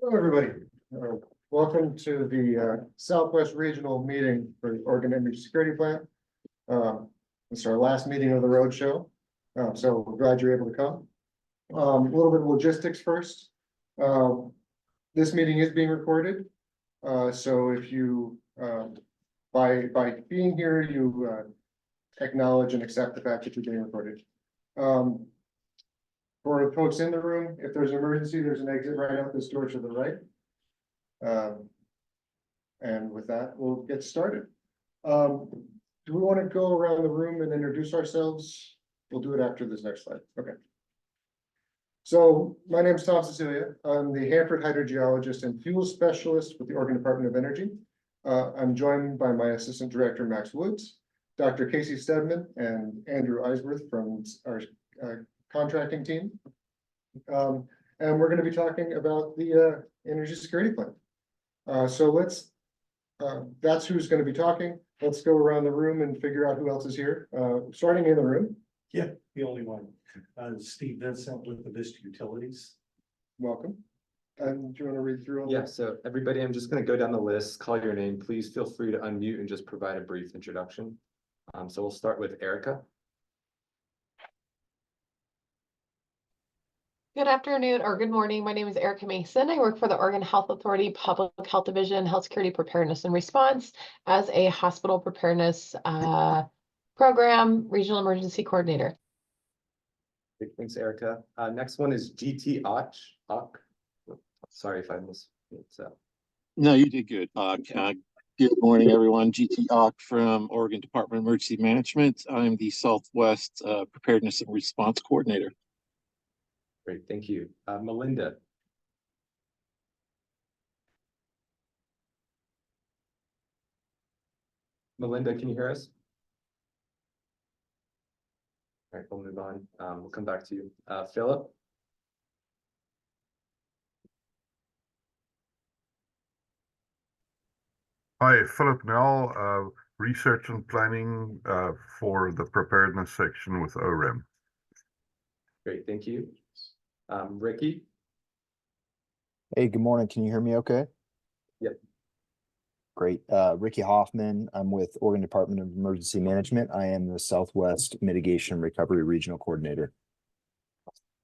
Hello, everybody. Welcome to the Southwest Regional Meeting for the Oregon Energy Security Plan. It's our last meeting of the Roadshow, so we're glad you're able to come. A little bit of logistics first. This meeting is being recorded, so if you, by being here, you acknowledge and accept the fact that you're being recorded. For folks in the room, if there's an emergency, there's an exit right out this door to the right. And with that, we'll get started. Do we want to go around the room and introduce ourselves? We'll do it after this next slide. Okay. So my name is Tom Cecilia. I'm the Hanford hydrogeologist and fuel specialist with the Oregon Department of Energy. I'm joined by my assistant director, Max Woods, Dr. Casey Stedman, and Andrew Eisworth from our contracting team. And we're going to be talking about the energy security plan. So that's who's going to be talking. Let's go around the room and figure out who else is here. Starting in the room. Yeah, the only one. Steve Vincent with the Vista Utilities. Welcome. And do you want to read through all Yeah, so everybody, I'm just going to go down the list, call your name. Please feel free to unmute and just provide a brief introduction. So we'll start with Erica. Good afternoon or good morning. My name is Erica Mason. I work for the Oregon Health Authority Public Health Division, Health Security Preparedness and Response as a hospital preparedness program regional emergency coordinator. Thanks, Erica. Next one is GT Och. Sorry if I missed it. So. No, you did good. Good morning, everyone. GT Ock from Oregon Department of Emergency Management. I'm the Southwest Preparedness and Response Coordinator. Great, thank you. Melinda. Melinda, can you hear us? All right, we'll move on. We'll come back to you. Philip. Hi, Philip Nell, research and planning for the preparedness section with OREM. Great, thank you. Ricky. Hey, good morning. Can you hear me okay? Yep. Great. Ricky Hoffman. I'm with Oregon Department of Emergency Management. I am the Southwest Mitigation and Recovery Regional Coordinator.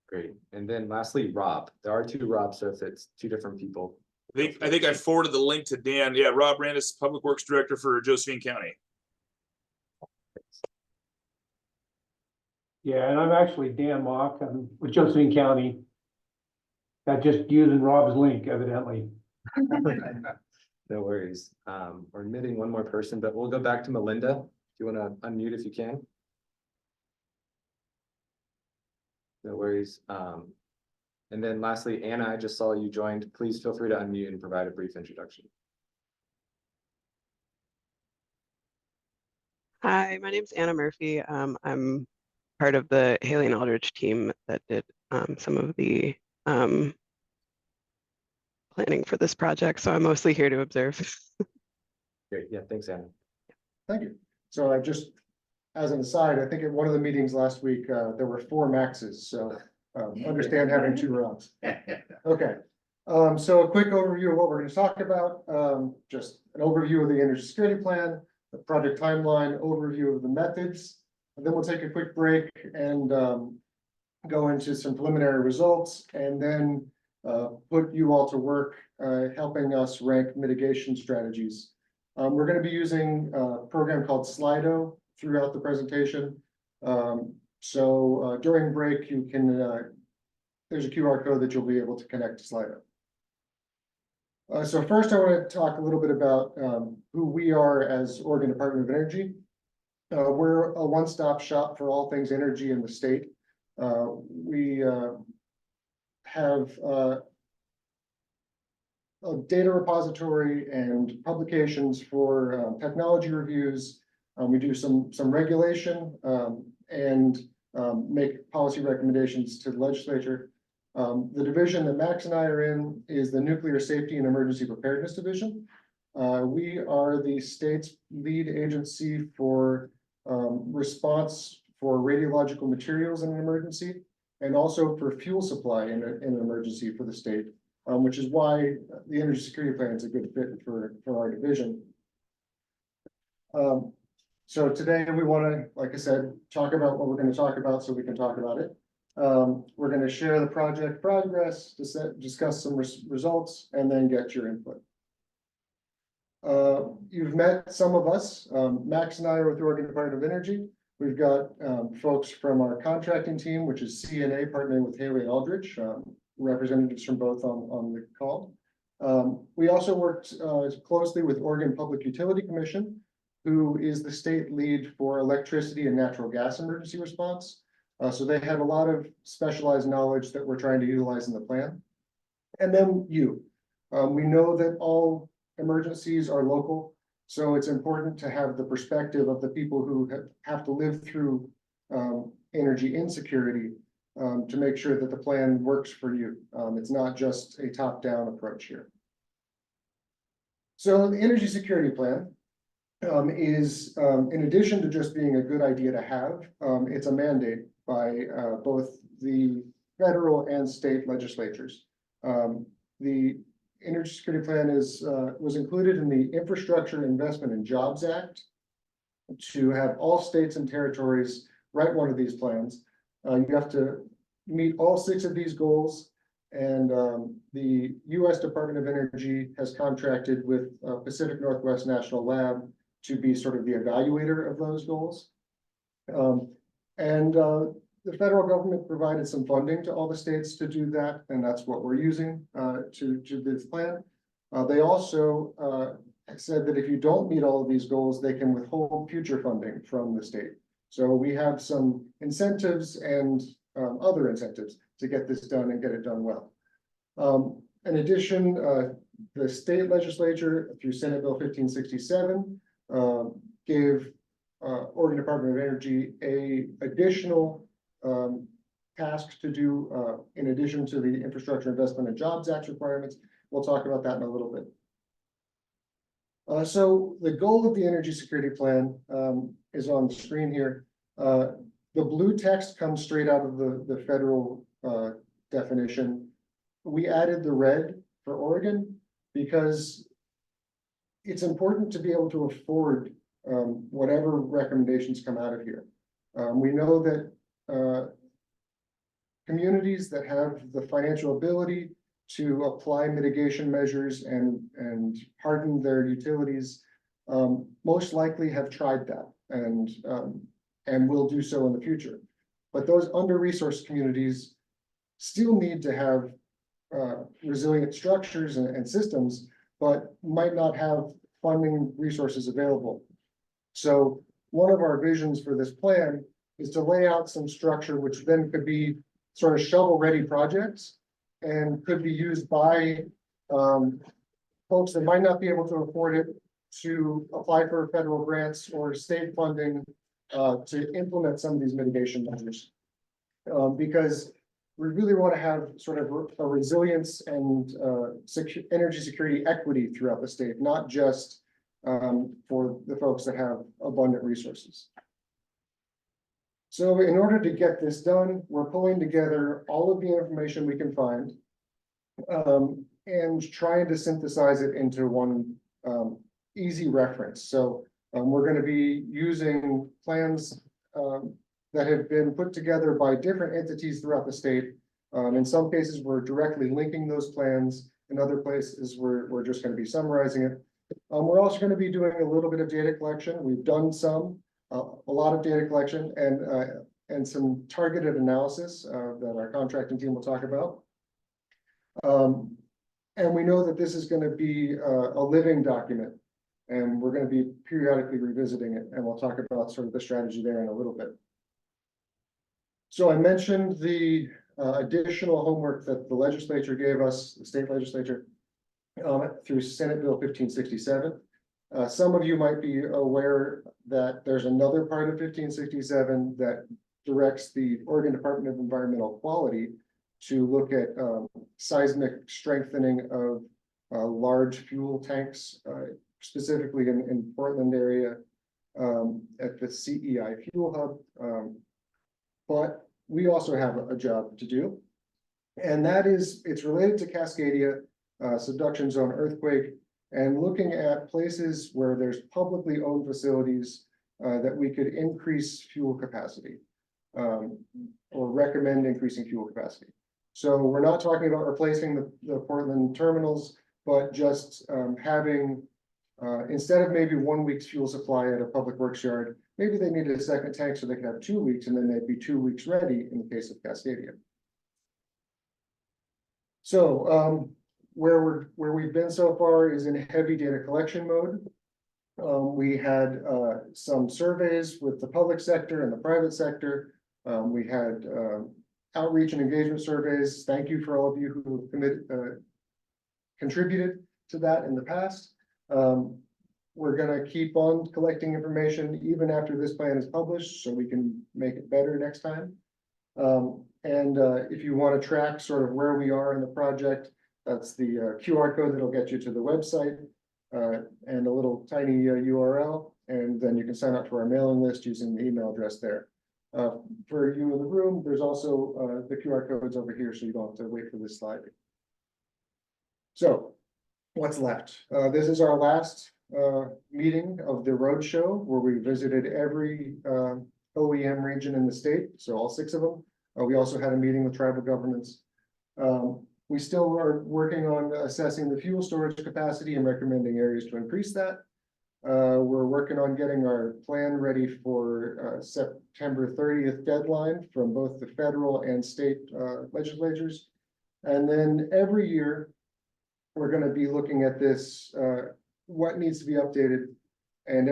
Great. And then lastly, Rob. There are two Robs, so if it's two different people. I think I forwarded the link to Dan. Yeah, Rob Randis, Public Works Director for Josephine County. Yeah, and I'm actually Dan Mock. I'm with Josephine County. That just using Rob's link, evidently. No worries. We're admitting one more person, but we'll go back to Melinda. Do you want to unmute if you can? No worries. And then lastly, Anna, I just saw you joined. Please feel free to unmute and provide a brief introduction. Hi, my name is Anna Murphy. I'm part of the Haley and Aldridge team that did some of the planning for this project. So I'm mostly here to observe. Great. Yeah, thanks, Anna. Thank you. So I just, as an aside, I think at one of the meetings last week, there were 4 Maxes. So understand having 2 Robs. Okay. So a quick overview of what we're going to talk about. Just an overview of the energy security plan, the project timeline, overview of the methods. And then we'll take a quick break and go into some preliminary results, and then put you all to work helping us rank mitigation strategies. We're going to be using a program called Slido throughout the presentation. So during break, you can, there's a QR code that you'll be able to connect to Slido. So first, I want to talk a little bit about who we are as Oregon Department of Energy. We're a one-stop shop for all things energy in the state. We have a data repository and publications for technology reviews. We do some regulation and make policy recommendations to the legislature. The division that Max and I are in is the Nuclear Safety and Emergency Preparedness Division. We are the state's lead agency for response for radiological materials in an emergency, and also for fuel supply in an emergency for the state. which is why the energy security plan is a good fit for our division. So today we want to, like I said, talk about what we're going to talk about so we can talk about it. We're going to share the project progress, discuss some results, and then get your input. You've met some of us. Max and I are with the Oregon Department of Energy. We've got folks from our contracting team, which is CNA, partnering with Haley and Aldrich, representatives from both on the call. We also worked closely with Oregon Public Utility Commission, who is the state lead for electricity and natural gas emergency response. So they have a lot of specialized knowledge that we're trying to utilize in the plan. And then you. We know that all emergencies are local, so it's important to have the perspective of the people who have to live through energy insecurity to make sure that the plan works for you. It's not just a top-down approach here. So the energy security plan is, in addition to just being a good idea to have, it's a mandate by both the federal and state legislatures. The energy security plan was included in the Infrastructure Investment and Jobs Act to have all states and territories write one of these plans. You have to meet all 6 of these goals, and the U.S. Department of Energy has contracted with Pacific Northwest National Lab to be sort of the evaluator of those goals. The federal government provided some funding to all the states to do that, and that's what we're using to this plan. They also said that if you don't meet all of these goals, they can withhold future funding from the state. So we have some incentives and other incentives to get this done and get it done well. In addition, the state legislature through Senate Bill 1567 gave Oregon Department of Energy a additional task to do in addition to the Infrastructure Investment and Jobs Act requirements. We'll talk about that in a little bit. So the goal of the energy security plan is on the screen here. The blue text comes straight out of the federal definition. We added the red for Oregon because it's important to be able to afford whatever recommendations come out of here. We know that communities that have the financial ability to apply mitigation measures and harden their utilities most likely have tried that and will do so in the future. But those under-resourced communities still need to have resilient structures and systems, but might not have funding resources available. So one of our visions for this plan is to lay out some structure which then could be sort of shovel-ready projects and could be used by folks that might not be able to afford it to apply for federal grants or state funding to implement some of these mitigation measures. Because we really want to have sort of a resilience and energy security equity throughout the state, not just for the folks that have abundant resources. So in order to get this done, we're pulling together all of the information we can find and trying to synthesize it into one easy reference. So we're going to be using plans that have been put together by different entities throughout the state. In some cases, we're directly linking those plans. In other places, we're just going to be summarizing it. We're also going to be doing a little bit of data collection. We've done a lot of data collection and some targeted analysis that our contracting team will talk about. And we know that this is going to be a living document, and we're going to be periodically revisiting it, and we'll talk about sort of the strategy there in a little bit. So I mentioned the additional homework that the legislature gave us, the state legislature, through Senate Bill 1567. Some of you might be aware that there's another part of 1567 that directs the Oregon Department of Environmental Quality to look at seismic strengthening of large fuel tanks, specifically in Portland area at the CEI fuel hub. But we also have a job to do. And that is, it's related to Cascadia, subduction zone earthquake, and looking at places where there's publicly owned facilities that we could increase fuel capacity, or recommend increasing fuel capacity. So we're not talking about replacing the Portland terminals, but just having, instead of maybe 1 week's fuel supply at a public works yard, maybe they needed a second tank so they could have 2 weeks, and then they'd be 2 weeks ready in the case of Cascadia. So where we've been so far is in heavy data collection mode. We had some surveys with the public sector and the private sector. We had outreach and engagement surveys. Thank you for all of you who contributed to that in the past. We're gonna keep on collecting information even after this plan is published, so we can make it better next time. If you want to track sort of where we are in the project, that's the QR code that'll get you to the website, and a little tiny URL, and then you can sign up for our mailing list using the email address there. For you in the room, there's also the QR codes over here, so you don't have to wait for this slide. So what's left? This is our last meeting of the Roadshow, where we visited every OEM region in the state, so all 6 of them. We also had a meeting with tribal governments. We still are working on assessing the fuel storage capacity and recommending areas to increase that. We're working on getting our plan ready for September 30th deadline from both the federal and state legislatures. And then every year, we're going to be looking at this, what needs to be updated, and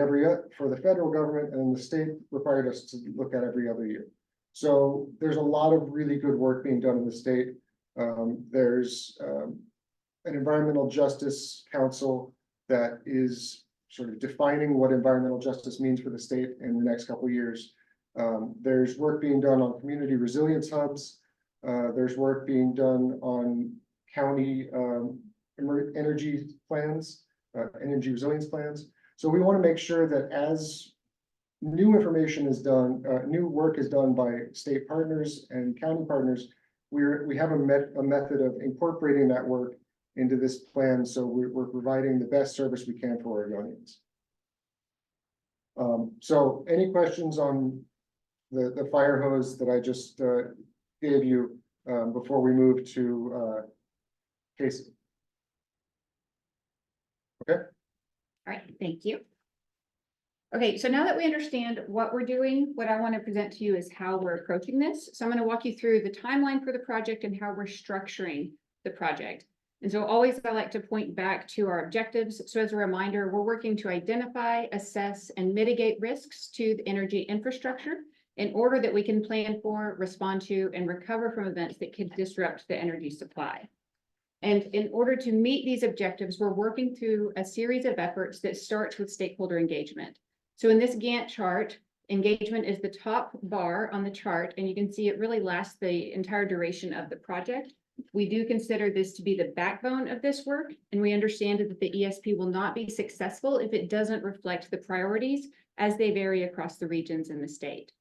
for the federal government, and the state required us to look at every other year. So there's a lot of really good work being done in the state. There's an environmental justice council that is sort of defining what environmental justice means for the state in the next couple of years. There's work being done on community resilience hubs. There's work being done on county energy plans, energy resilience plans. So we want to make sure that as new information is done, new work is done by state partners and county partners, we have a method of incorporating that work into this plan, so we're providing the best service we can for our Oregonians. So any questions on the fire hose that I just gave you before we move to Casey? Okay. All right, thank you. Okay, so now that we understand what we're doing, what I want to present to you is how we're approaching this. So I'm going to walk you through the timeline for the project and how we're structuring the project. And so always I like to point back to our objectives. So as a reminder, we're working to identify, assess, and mitigate risks to the energy infrastructure in order that we can plan for, respond to, and recover from events that could disrupt the energy supply. And in order to meet these objectives, we're working through a series of efforts that starts with stakeholder engagement. So in this Gantt chart, engagement is the top bar on the chart, and you can see it really lasts the entire duration of the project. We do consider this to be the backbone of this work, and we understand that the ESP will not be successful if it doesn't reflect the priorities as they vary across the regions in the state.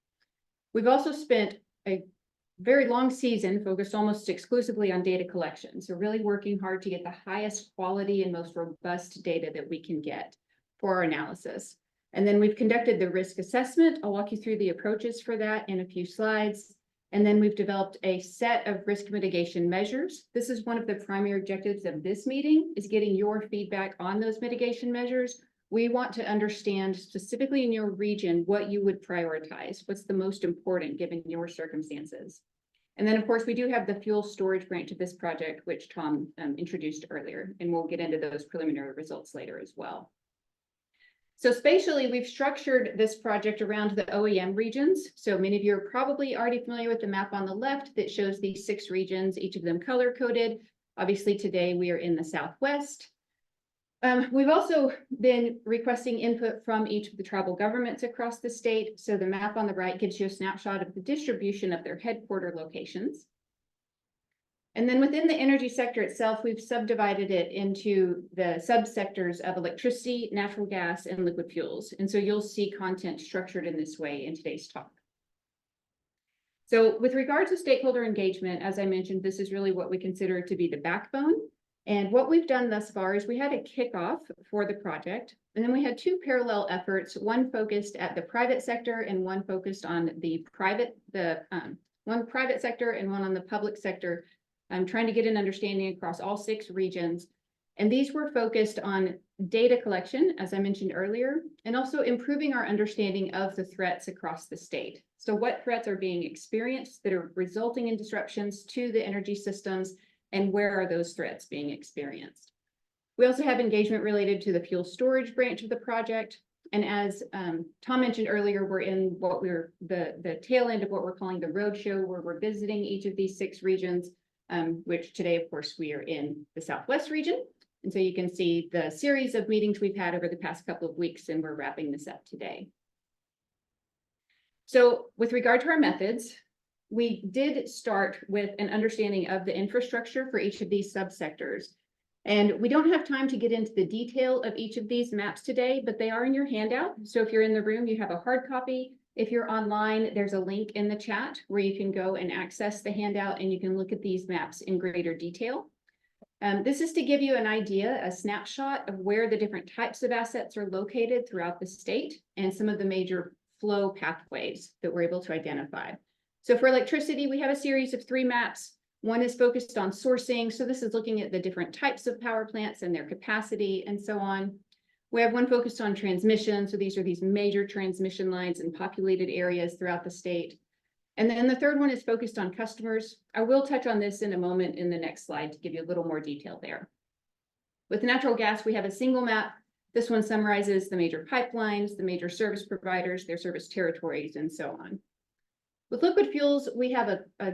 We've also spent a very long season focused almost exclusively on data collection. So really working hard to get the highest quality and most robust data that we can get for our analysis. And then we've conducted the risk assessment. I'll walk you through the approaches for that in a few slides. And then we've developed a set of risk mitigation measures. This is one of the primary objectives of this meeting, is getting your feedback on those mitigation measures. We want to understand specifically in your region what you would prioritize, what's the most important given your circumstances. And then, of course, we do have the fuel storage branch of this project, which Tom introduced earlier, and we'll get into those preliminary results later as well. So spatially, we've structured this project around the OEM regions. So many of you are probably already familiar with the map on the left that shows these 6 regions, each of them color-coded. Obviously, today we are in the Southwest. We've also been requesting input from each of the tribal governments across the state. So the map on the right gives you a snapshot of the distribution of their headquarter locations. And then within the energy sector itself, we've subdivided it into the subsectors of electricity, natural gas, and liquid fuels. And so you'll see content structured in this way in today's talk. So with regard to stakeholder engagement, as I mentioned, this is really what we consider to be the backbone. And what we've done thus far is we had a kickoff for the project, and then we had two parallel efforts, one focused at the private sector and one focused on one private sector and one on the public sector. I'm trying to get an understanding across all 6 regions. And these were focused on data collection, as I mentioned earlier, and also improving our understanding of the threats across the state. So what threats are being experienced that are resulting in disruptions to the energy systems, and where are those threats being experienced? We also have engagement related to the fuel storage branch of the project. And as Tom mentioned earlier, we're in what we're the tail end of what we're calling the Roadshow, where we're visiting each of these 6 regions, which today, of course, we are in the Southwest region. And so you can see the series of meetings we've had over the past couple of weeks, and we're wrapping this up today. So with regard to our methods, we did start with an understanding of the infrastructure for each of these subsectors. And we don't have time to get into the detail of each of these maps today, but they are in your handout. So if you're in the room, you have a hard copy. If you're online, there's a link in the chat where you can go and access the handout, and you can look at these maps in greater detail. This is to give you an idea, a snapshot of where the different types of assets are located throughout the state and some of the major flow pathways that we're able to identify. So for electricity, we have a series of 3 maps. One is focused on sourcing. So this is looking at the different types of power plants and their capacity and so on. We have one focused on transmission. So these are these major transmission lines in populated areas throughout the state. And then the third one is focused on customers. I will touch on this in a moment in the next slide to give you a little more detail there. With natural gas, we have a single map. This one summarizes the major pipelines, the major service providers, their service territories, and so on. With liquid fuels, we have a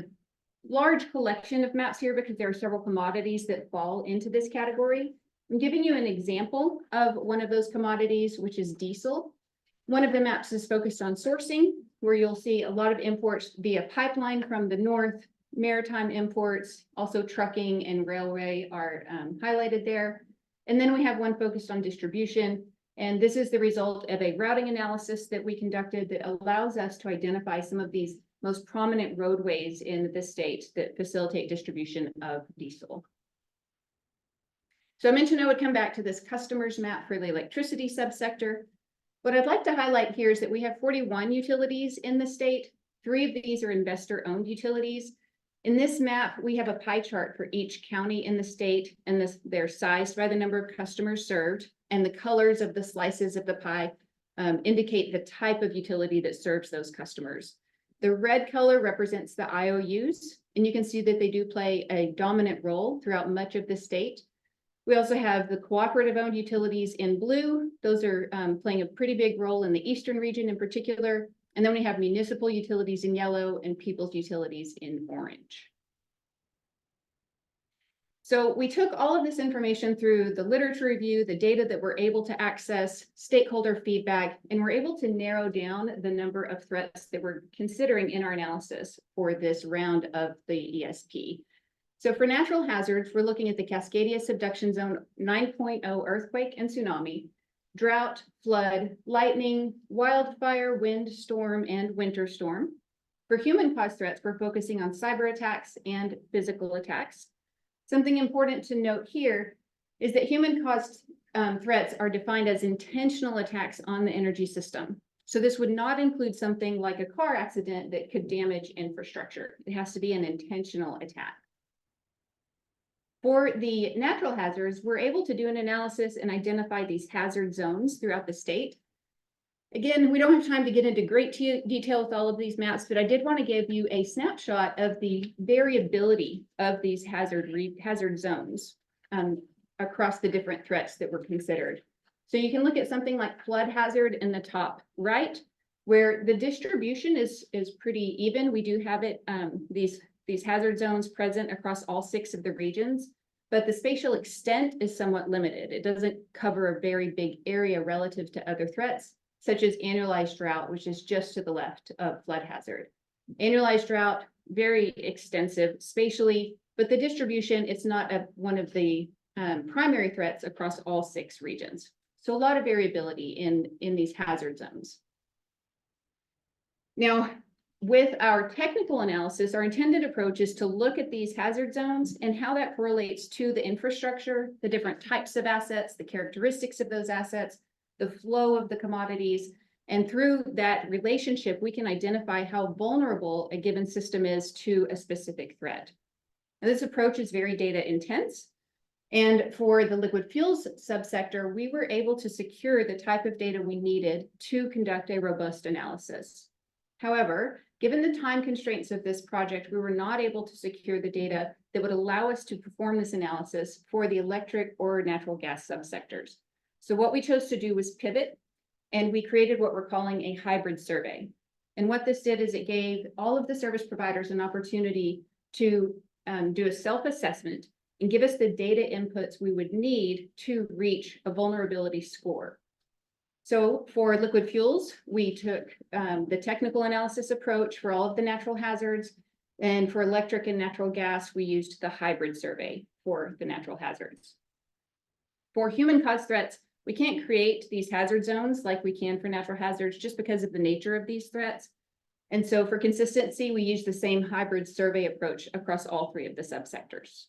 large collection of maps here because there are several commodities that fall into this category. I'm giving you an example of one of those commodities, which is diesel. One of the maps is focused on sourcing, where you'll see a lot of imports via pipeline from the north, maritime imports, also trucking and railway are highlighted there. And then we have one focused on distribution. And this is the result of a routing analysis that we conducted that allows us to identify some of these most prominent roadways in the state that facilitate distribution of diesel. So I mentioned I would come back to this customers map for the electricity subsector. What I'd like to highlight here is that we have 41 utilities in the state. 3 of these are investor-owned utilities. In this map, we have a pie chart for each county in the state, and they're sized by the number of customers served, and the colors of the slices of the pie indicate the type of utility that serves those customers. The red color represents the IOUs, and you can see that they do play a dominant role throughout much of the state. We also have the cooperative-owned utilities in blue. Those are playing a pretty big role in the eastern region in particular. And then we have municipal utilities in yellow and people's utilities in orange. So we took all of this information through the literature review, the data that we're able to access, stakeholder feedback, and we're able to narrow down the number of threats that we're considering in our analysis for this round of the ESP. So for natural hazards, we're looking at the Cascadia Subduction Zone 9.0 earthquake and tsunami, drought, flood, lightning, wildfire, wind, storm, and winter storm. For human-caused threats, we're focusing on cyber attacks and physical attacks. Something important to note here is that human-caused threats are defined as intentional attacks on the energy system. So this would not include something like a car accident that could damage infrastructure. It has to be an intentional attack. For the natural hazards, we're able to do an analysis and identify these hazard zones throughout the state. Again, we don't have time to get into great detail with all of these maps, but I did want to give you a snapshot of the variability of these hazard zones across the different threats that were considered. So you can look at something like flood hazard in the top right, where the distribution is pretty even. We do have it, these hazard zones present across all 6 of the regions, but the spatial extent is somewhat limited. It doesn't cover a very big area relative to other threats, such as annualized drought, which is just to the left of flood hazard. Annualized drought, very extensive spatially, but the distribution, it's not one of the primary threats across all 6 regions. So a lot of variability in these hazard zones. Now, with our technical analysis, our intended approach is to look at these hazard zones and how that correlates to the infrastructure, the different types of assets, the characteristics of those assets, the flow of the commodities. And through that relationship, we can identify how vulnerable a given system is to a specific threat. Now, this approach is very data intense. And for the liquid fuels subsector, we were able to secure the type of data we needed to conduct a robust analysis. However, given the time constraints of this project, we were not able to secure the data that would allow us to perform this analysis for the electric or natural gas subsectors. So what we chose to do was pivot, and we created what we're calling a hybrid survey. And what this did is it gave all of the service providers an opportunity to do a self-assessment and give us the data inputs we would need to reach a vulnerability score. So for liquid fuels, we took the technical analysis approach for all of the natural hazards. And for electric and natural gas, we used the hybrid survey for the natural hazards. For human caused threats, we can't create these hazard zones like we can for natural hazards just because of the nature of these threats. And so for consistency, we use the same hybrid survey approach across all three of the subsectors.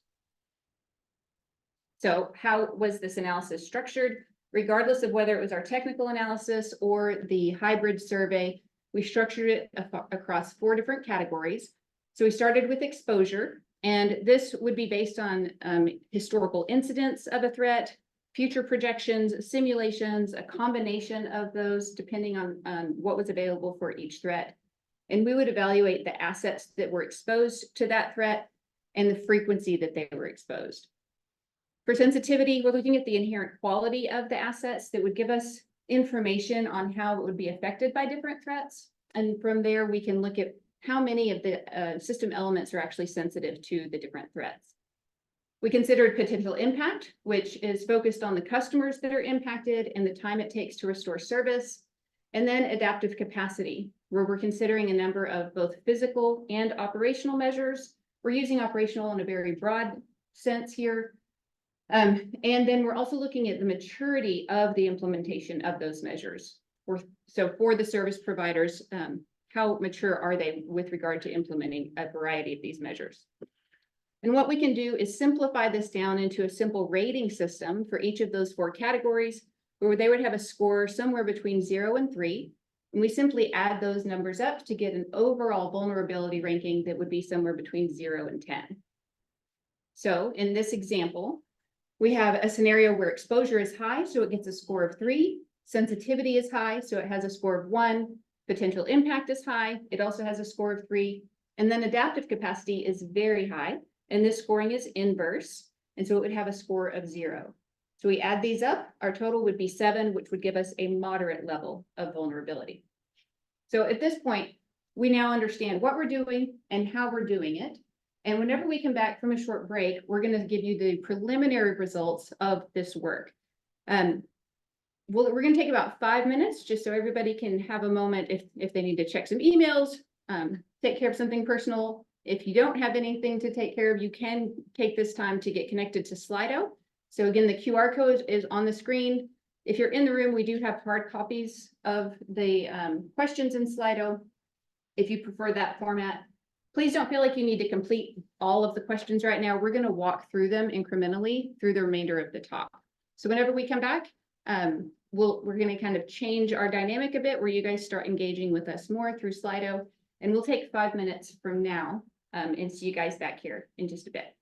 So how was this analysis structured? Regardless of whether it was our technical analysis or the hybrid survey, we structured it across 4 different categories. So we started with exposure, and this would be based on historical incidents of a threat, future projections, simulations, a combination of those depending on what was available for each threat. And we would evaluate the assets that were exposed to that threat and the frequency that they were exposed. For sensitivity, we're looking at the inherent quality of the assets that would give us information on how it would be affected by different threats. And from there, we can look at how many of the system elements are actually sensitive to the different threats. We considered potential impact, which is focused on the customers that are impacted and the time it takes to restore service. And then adaptive capacity, where we're considering a number of both physical and operational measures. We're using operational in a very broad sense here. And then we're also looking at the maturity of the implementation of those measures. So for the service providers, how mature are they with regard to implementing a variety of these measures? And what we can do is simplify this down into a simple rating system for each of those 4 categories, where they would have a score somewhere between 0 and 3. And we simply add those numbers up to get an overall vulnerability ranking that would be somewhere between 0 and 10. So in this example, we have a scenario where exposure is high, so it gets a score of 3. Sensitivity is high, so it has a score of 1. Potential impact is high. It also has a score of 3. And then adaptive capacity is very high, and this scoring is inverse, and so it would have a score of 0. So we add these up, our total would be 7, which would give us a moderate level of vulnerability. So at this point, we now understand what we're doing and how we're doing it. And whenever we come back from a short break, we're going to give you the preliminary results of this work. We're going to take about 5 minutes just so everybody can have a moment if they need to check some emails, take care of something personal. If you don't have anything to take care of, you can take this time to get connected to Slido. So again, the QR code is on the screen. If you're in the room, we do have hard copies of the questions in Slido. If you prefer that format, please don't feel like you need to complete all of the questions right now. We're going to walk through them incrementally through the remainder of the talk. So whenever we come back, we're going to kind of change our dynamic a bit where you guys start engaging with us more through Slido. And we'll take 5 minutes from now and see you guys back here in just a bit.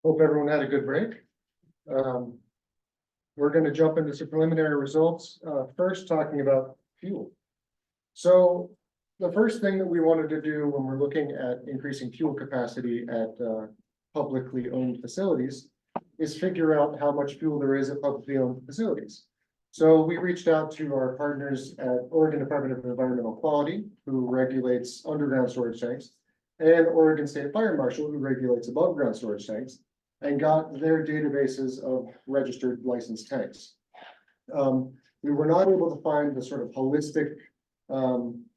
Hope everyone had a good break. We're gonna jump into some preliminary results, first talking about fuel. So the first thing that we wanted to do when we're looking at increasing fuel capacity at publicly owned facilities is figure out how much fuel there is at publicly owned facilities. So we reached out to our partners at Oregon Department of Environmental Quality, who regulates underground storage tanks, and Oregon State Fire Marshal, who regulates above ground storage tanks, and got their databases of registered licensed tanks. We were not able to find the sort of holistic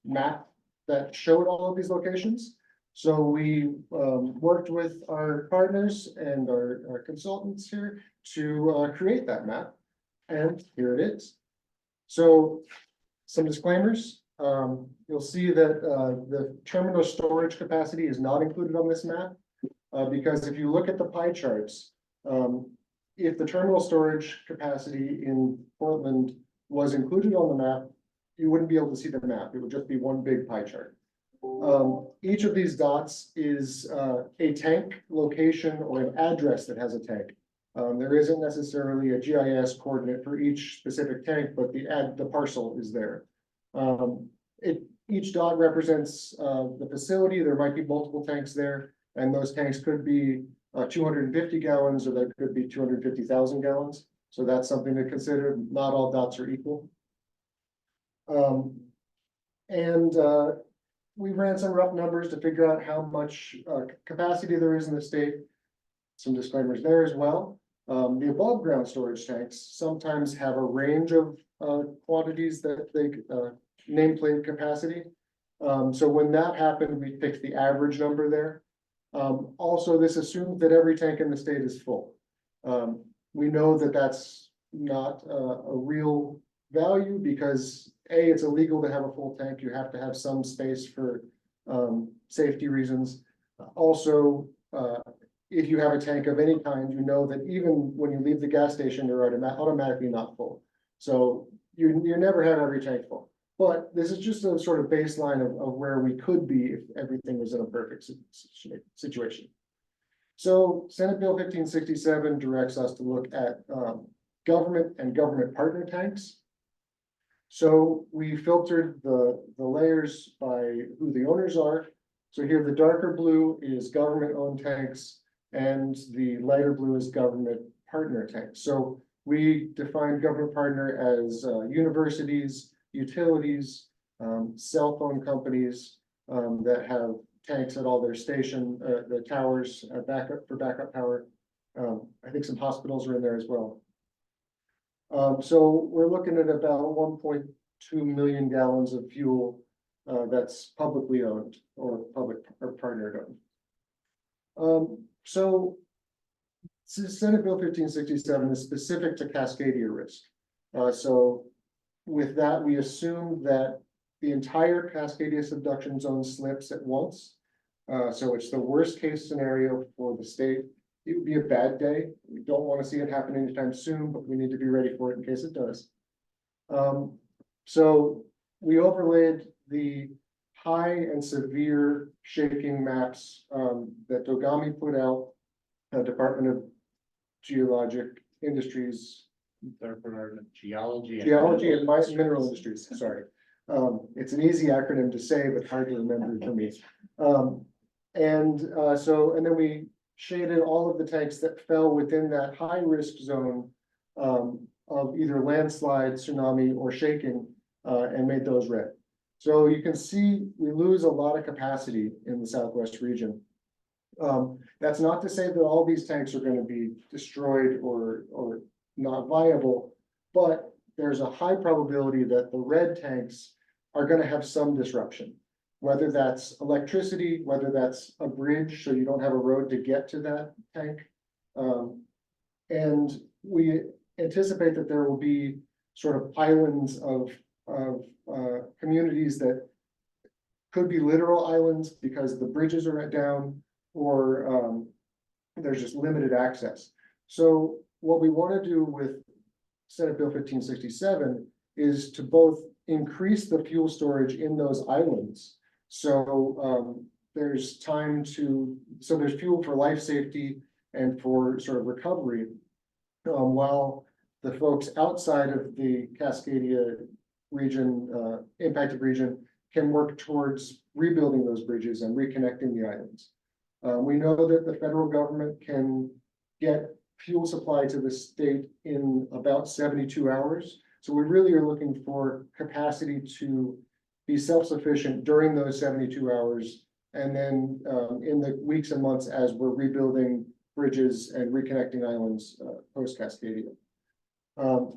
map that showed all of these locations. So we worked with our partners and our consultants here to create that map. And here it is. So some disclaimers. You'll see that the terminal storage capacity is not included on this map. Because if you look at the pie charts, if the terminal storage capacity in Portland was included on the map, you wouldn't be able to see the map. It would just be one big pie chart. Each of these dots is a tank location or an address that has a tank. There isn't necessarily a GIS coordinate for each specific tank, but the parcel is there. Each dot represents the facility. There might be multiple tanks there, and those tanks could be 250 gallons, or they could be 250,000 gallons. So that's something to consider. Not all dots are equal. We ran some rough numbers to figure out how much capacity there is in the state. Some disclaimers there as well. The above ground storage tanks sometimes have a range of quantities that they nameplate capacity. So when that happened, we picked the average number there. Also, this assumes that every tank in the state is full. We know that that's not a real value because A, it's illegal to have a full tank. You have to have some space for safety reasons. Also, if you have a tank of any kind, you know that even when you leave the gas station, you're automatically not full. So you never have every tank full. But this is just a sort of baseline of where we could be if everything was in a perfect situation. So Senate Bill 1567 directs us to look at government and government partner tanks. So we filtered the layers by who the owners are. So here the darker blue is government owned tanks and the lighter blue is government partner tanks. So we defined government partner as universities, utilities, cell phone companies that have tanks at all their station, the towers, backup power. I think some hospitals are in there as well. So we're looking at about 1.2 million gallons of fuel that's publicly owned or public or partnered owned. So Senate Bill 1567 is specific to Cascadia risk. So with that, we assume that the entire Cascadia subduction zone slips at once. So it's the worst case scenario for the state. It would be a bad day. We don't want to see it happen anytime soon, but we need to be ready for it in case it does. So we overlaid the high and severe shaking maps that Dogami put out, Department of Geologic Industries. Geology and Mineral Industries, sorry. It's an easy acronym to say, but hard to remember for me. And then we shaded all of the tanks that fell within that high risk zone of either landslide, tsunami, or shaking, and made those red. So you can see we lose a lot of capacity in the Southwest region. That's not to say that all these tanks are going to be destroyed or not viable, but there's a high probability that the red tanks are going to have some disruption, whether that's electricity, whether that's a bridge, so you don't have a road to get to that tank. And we anticipate that there will be sort of islands of communities that could be literal islands because the bridges are down or there's just limited access. So what we want to do with Senate Bill 1567 is to both increase the fuel storage in those islands. So there's fuel for life safety and for sort of recovery. While the folks outside of the Cascadia region, impacted region, can work towards rebuilding those bridges and reconnecting the islands. We know that the federal government can get fuel supply to the state in about 72 hours. So we really are looking for capacity to be self-sufficient during those 72 hours. And then in the weeks and months as we're rebuilding bridges and reconnecting islands post Cascadia.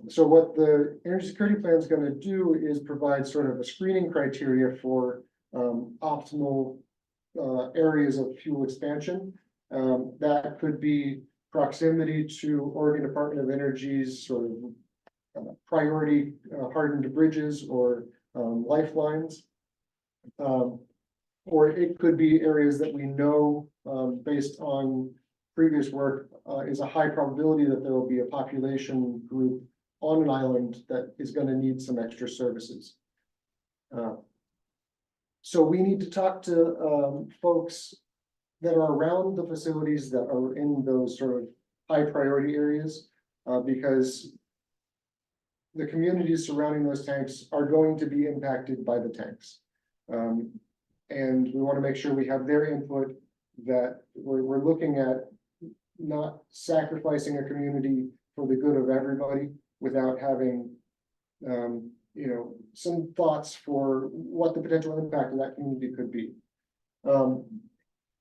So what the energy security plan is going to do is provide sort of a screening criteria for optimal areas of fuel expansion. That could be proximity to Oregon Department of Energy's sort of priority hardened bridges or lifelines. Or it could be areas that we know based on previous work is a high probability that there will be a population group on an island that is going to need some extra services. So we need to talk to folks that are around the facilities that are in those sort of high priority areas because the communities surrounding those tanks are going to be impacted by the tanks. And we want to make sure we have their input, that we're looking at not sacrificing a community for the good of everybody without having, you know, some thoughts for what the potential impact of that community could be.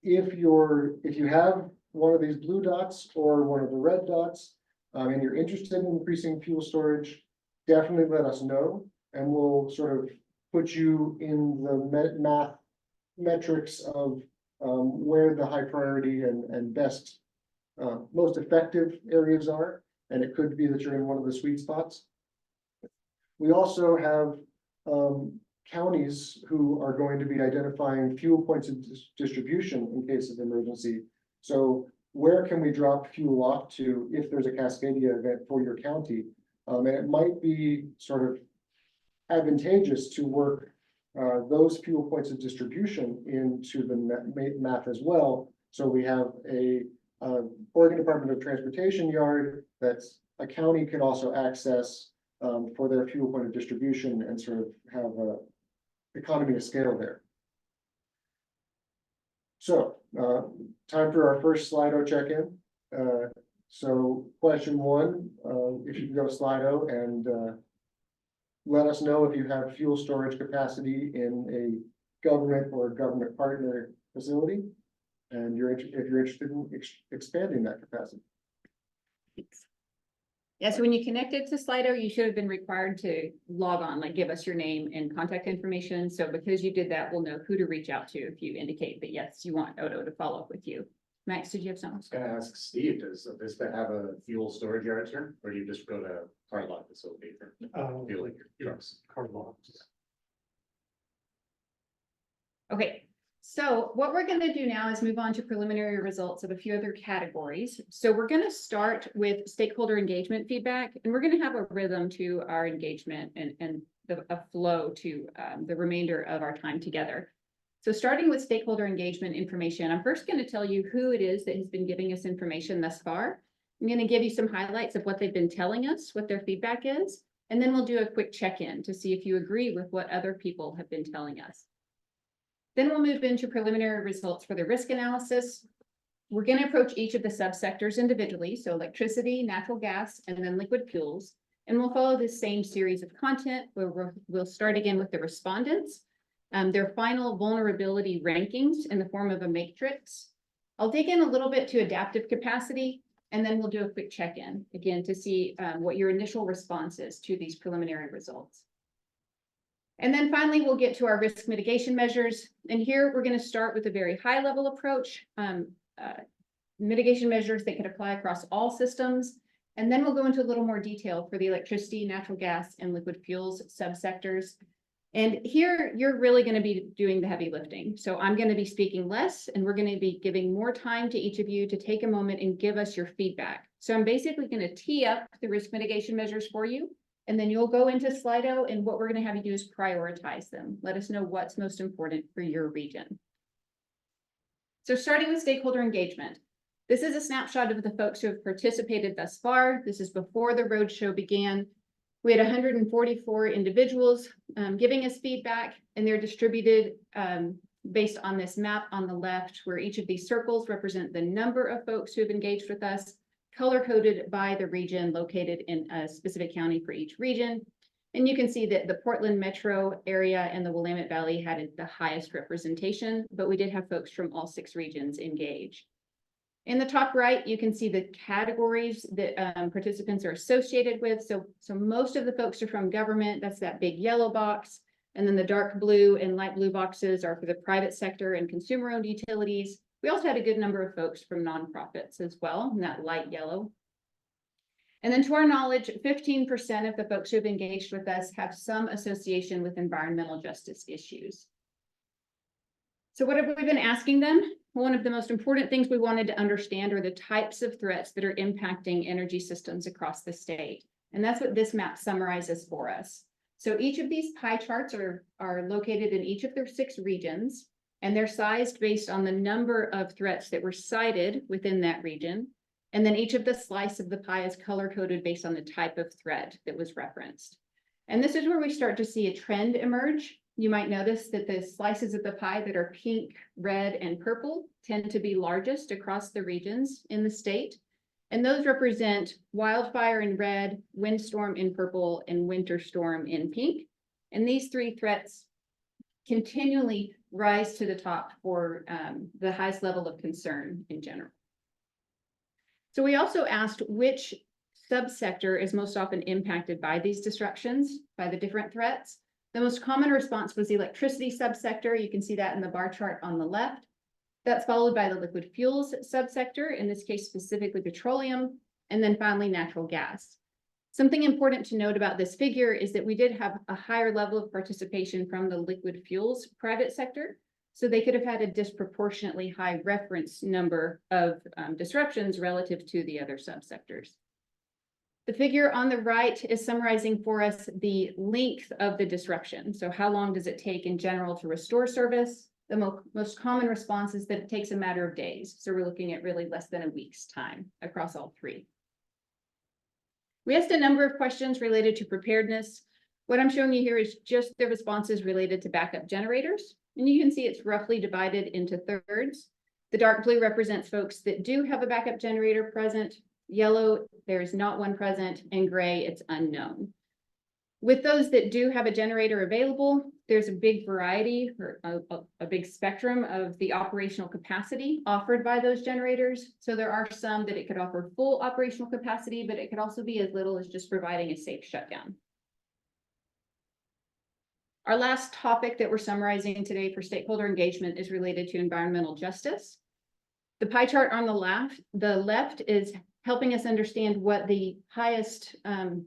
If you have one of these blue dots or one of the red dots, and you're interested in increasing fuel storage, definitely let us know, and we'll sort of put you in the math metrics of where the high priority and best, most effective areas are, and it could be that you're in one of the sweet spots. We also have counties who are going to be identifying fuel points of distribution in case of emergency. So where can we drop fuel off to if there's a Cascadia event for your county? And it might be sort of advantageous to work those fuel points of distribution into the math as well. So we have a Oregon Department of Transportation yard that's a county can also access for their fuel point of distribution and sort of have a economy of scale there. So time for our first Slido check-in. So question one, if you can go to Slido and let us know if you have fuel storage capacity in a government or government partner facility, and if you're interested in expanding that capacity. Yeah, so when you connected to Slido, you should have been required to log on, like give us your name and contact information. So because you did that, we'll know who to reach out to if you indicate that, yes, you want Odo to follow up with you. Max, did you have something? I was gonna ask Steve, does Vista have a fuel storage yard, sir? Or do you just go to car lot facility for fueling your trucks? Card locks. Okay, so what we're going to do now is move on to preliminary results of a few other categories. So we're going to start with stakeholder engagement feedback, and we're going to have a rhythm to our engagement and a flow to the remainder of our time together. So starting with stakeholder engagement information, I'm first going to tell you who it is that has been giving us information thus far. I'm going to give you some highlights of what they've been telling us, what their feedback is, and then we'll do a quick check-in to see if you agree with what other people have been telling us. Then we'll move into preliminary results for the risk analysis. We're going to approach each of the subsectors individually, so electricity, natural gas, and then liquid fuels. And we'll follow the same series of content where we'll start again with the respondents, their final vulnerability rankings in the form of a matrix. I'll dig in a little bit to adaptive capacity, and then we'll do a quick check-in again to see what your initial response is to these preliminary results. And then finally, we'll get to our risk mitigation measures. And here we're going to start with a very high level approach, mitigation measures that can apply across all systems. And then we'll go into a little more detail for the electricity, natural gas, and liquid fuels subsectors. And here you're really going to be doing the heavy lifting. So I'm going to be speaking less, and we're going to be giving more time to each of you to take a moment and give us your feedback. So I'm basically going to tee up the risk mitigation measures for you. And then you'll go into Slido, and what we're going to have you do is prioritize them. Let us know what's most important for your region. So starting with stakeholder engagement. This is a snapshot of the folks who have participated thus far. This is before the roadshow began. We had 144 individuals giving us feedback, and they're distributed based on this map on the left, where each of these circles represent the number of folks who have engaged with us, color-coded by the region located in a specific county for each region. And you can see that the Portland metro area and the Willamette Valley had the highest representation, but we did have folks from all 6 regions engage. In the top right, you can see the categories that participants are associated with. So most of the folks are from government. That's that big yellow box. And then the dark blue and light blue boxes are for the private sector and consumer-owned utilities. We also had a good number of folks from nonprofits as well, in that light yellow. And then to our knowledge, 15% of the folks who have engaged with us have some association with environmental justice issues. So what have we been asking them? One of the most important things we wanted to understand are the types of threats that are impacting energy systems across the state. And that's what this map summarizes for us. So each of these pie charts are located in each of their 6 regions, and they're sized based on the number of threats that were cited within that region. And then each of the slice of the pie is color-coded based on the type of threat that was referenced. And this is where we start to see a trend emerge. You might notice that the slices of the pie that are pink, red, and purple tend to be largest across the regions in the state. And those represent wildfire in red, windstorm in purple, and winter storm in pink. And these 3 threats continually rise to the top for the highest level of concern in general. So we also asked which subsector is most often impacted by these disruptions, by the different threats. The most common response was the electricity subsector. You can see that in the bar chart on the left. That's followed by the liquid fuels subsector, in this case specifically petroleum, and then finally natural gas. Something important to note about this figure is that we did have a higher level of participation from the liquid fuels private sector, so they could have had a disproportionately high reference number of disruptions relative to the other subsectors. The figure on the right is summarizing for us the length of the disruption. So how long does it take in general to restore service? The most common response is that it takes a matter of days. So we're looking at really less than a week's time across all 3. We asked a number of questions related to preparedness. What I'm showing you here is just the responses related to backup generators. And you can see it's roughly divided into thirds. The dark blue represents folks that do have a backup generator present. Yellow, there is not one present, and gray, it's unknown. With those that do have a generator available, there's a big variety or a big spectrum of the operational capacity offered by those generators. So there are some that it could offer full operational capacity, but it could also be as little as just providing a safe shutdown. Our last topic that we're summarizing today for stakeholder engagement is related to environmental justice. The pie chart on the left is helping us understand what the highest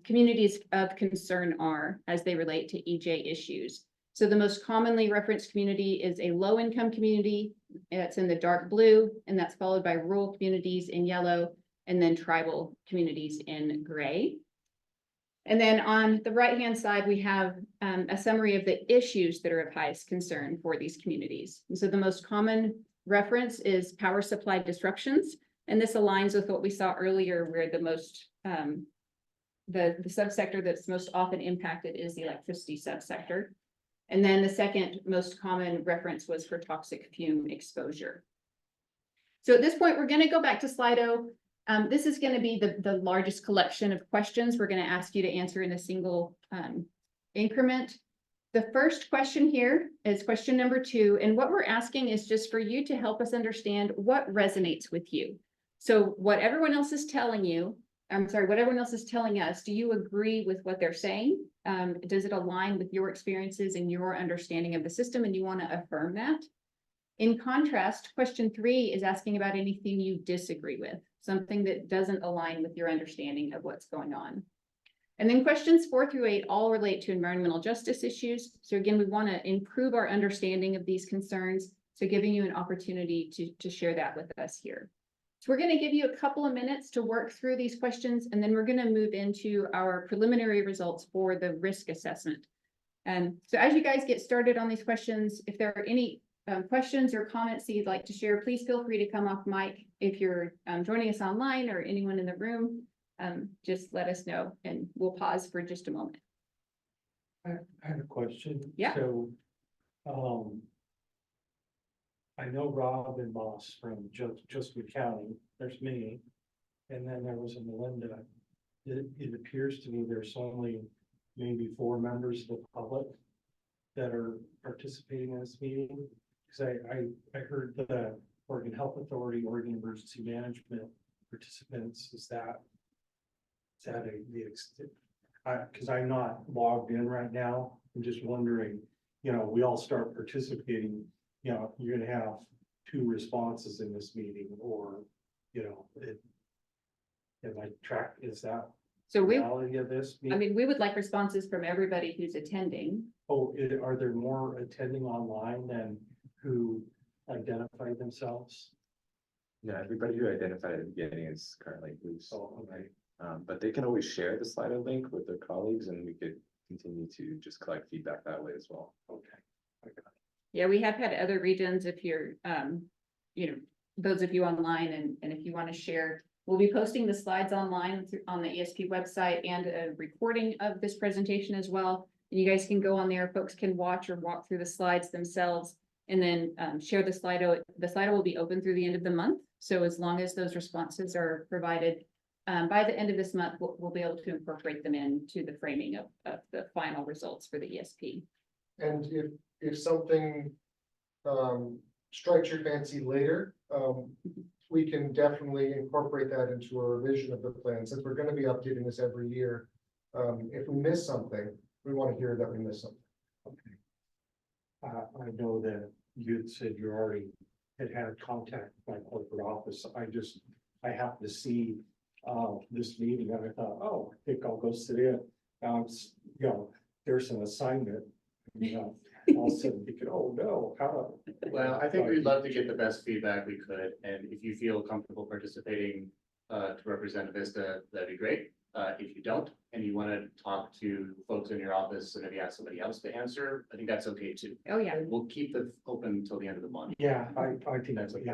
communities of concern are as they relate to EJ issues. So the most commonly referenced community is a low-income community. That's in the dark blue, and that's followed by rural communities in yellow, and then tribal communities in gray. And then on the right-hand side, we have a summary of the issues that are of highest concern for these communities. And so the most common reference is power supply disruptions. And this aligns with what we saw earlier, where the most the subsector that's most often impacted is the electricity subsector. And then the second most common reference was for toxic fume exposure. So at this point, we're going to go back to Slido. This is going to be the largest collection of questions we're going to ask you to answer in a single increment. The first question here is question number 2. And what we're asking is just for you to help us understand what resonates with you. So what everyone else is telling you, what everyone else is telling us, do you agree with what they're saying? Does it align with your experiences and your understanding of the system, and you want to affirm that? In contrast, question 3 is asking about anything you disagree with, something that doesn't align with your understanding of what's going on. And then questions 4 through 8 all relate to environmental justice issues. So again, we want to improve our understanding of these concerns. So giving you an opportunity to share that with us here. So we're going to give you a couple of minutes to work through these questions, and then we're going to move into our preliminary results for the risk assessment. And so as you guys get started on these questions, if there are any questions or comments that you'd like to share, please feel free to come off mic. If you're joining us online or anyone in the room, just let us know and we'll pause for just a moment. I have a question. Yeah. So, I know Rob and Moss from Chesapeake County, there's me, and then there was a Melinda. It appears to me there's only maybe 4 members of the public that are participating in this meeting. Because I heard the Oregon Health Authority, Oregon Emergency Management participants, is that the extent? Because I'm not logged in right now, I'm just wondering, we all start participating, you're gonna have 2 responses in this meeting, or, am I tracked, is that So reality of this? we would like responses from everybody who's attending. Oh, are there more attending online than who identify themselves? Yeah, everybody who identified at the beginning is currently loose. Oh, okay. But they can always share the Slido link with their colleagues and we could continue to just collect feedback that way as well. Okay. Yeah, we have had other regions, if you're, those of you online and if you want to share, we'll be posting the slides online on the ESP website and a recording of this presentation as well. And you guys can go on there, folks can watch or walk through the slides themselves and then share the Slido. The Slido will be open through the end of the month. So as long as those responses are provided by the end of this month, we'll be able to incorporate them into the framing of the final results for the ESP. And if something strikes your fancy later, we can definitely incorporate that into a revision of the plan, since we're gonna be updating this every year. If we miss something, we want to hear that we missed something. Okay. I know that you had said you already had contact with my corporate office. I happened to see this meeting and I thought, oh, I think I'll go sit in. There's an assignment. All of a sudden thinking, oh no, how? Well, I think we'd love to get the best feedback we could, and if you feel comfortable participating to represent Vista, that'd be great. If you don't, and you want to talk to folks in your office and maybe ask somebody else to answer, I think that's okay too. Oh, yeah. We'll keep it open until the end of the month. Yeah, I think That's okay.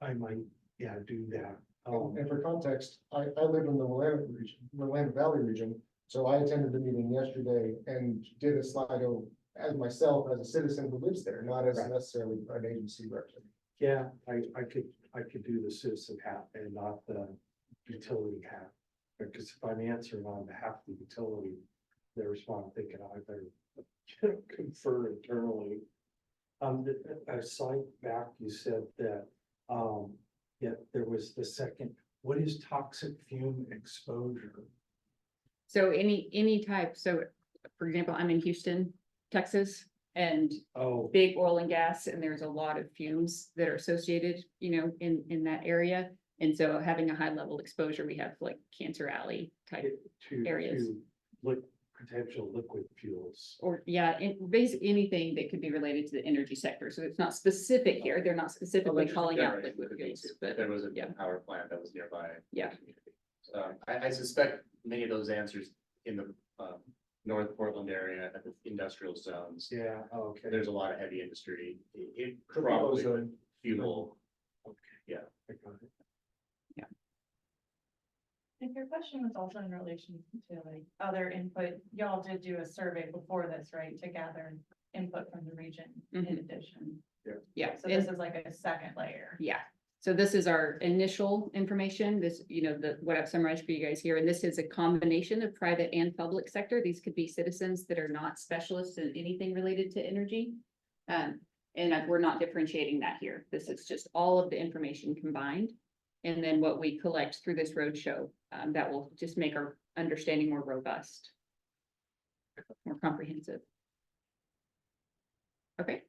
I might, do that. And for context, I live in the Willamette Valley region, so I attended the meeting yesterday and did a Slido as myself, as a citizen who lives there, not as Right. necessarily an agency representative. Yeah, I could do the citizen hat and not the utility hat. Because if I'm answering on behalf of the utility, they respond thinking I better confer internally. A slide back, you said that, there was the second, what is toxic fume exposure? So any type, so for example, I'm in Houston, Texas, and Oh, big oil and gas, and there's a lot of fumes that are associated, in that area. And so having a high level exposure, we have like Cancer Alley type, areas. Potential liquid fuels. or basically anything that could be related to the energy sector. So it's not specific here. They're not specifically calling out liquid fuels, but There was a yeah. power plant that was nearby. Yeah. I suspect many of those answers in the North Portland area at the industrial zones. Yeah, okay. There's a lot of heavy industry. It Could be probably ozone. fuel. Okay. Yeah. I got it. If your question was also in relation to like other input, y'all did do a survey before this, right, to gather input from the region in Mhm. addition. Yeah. So this is like a second layer. Yeah, so this is our initial information, this, what I've summarized for you guys here, and this is a combination of private and public sector. These could be citizens that are not specialists in anything related to energy. We're not differentiating that here. This is just all of the information combined. And then what we collect through this roadshow, that will just make our understanding more robust. More comprehensive. Okay.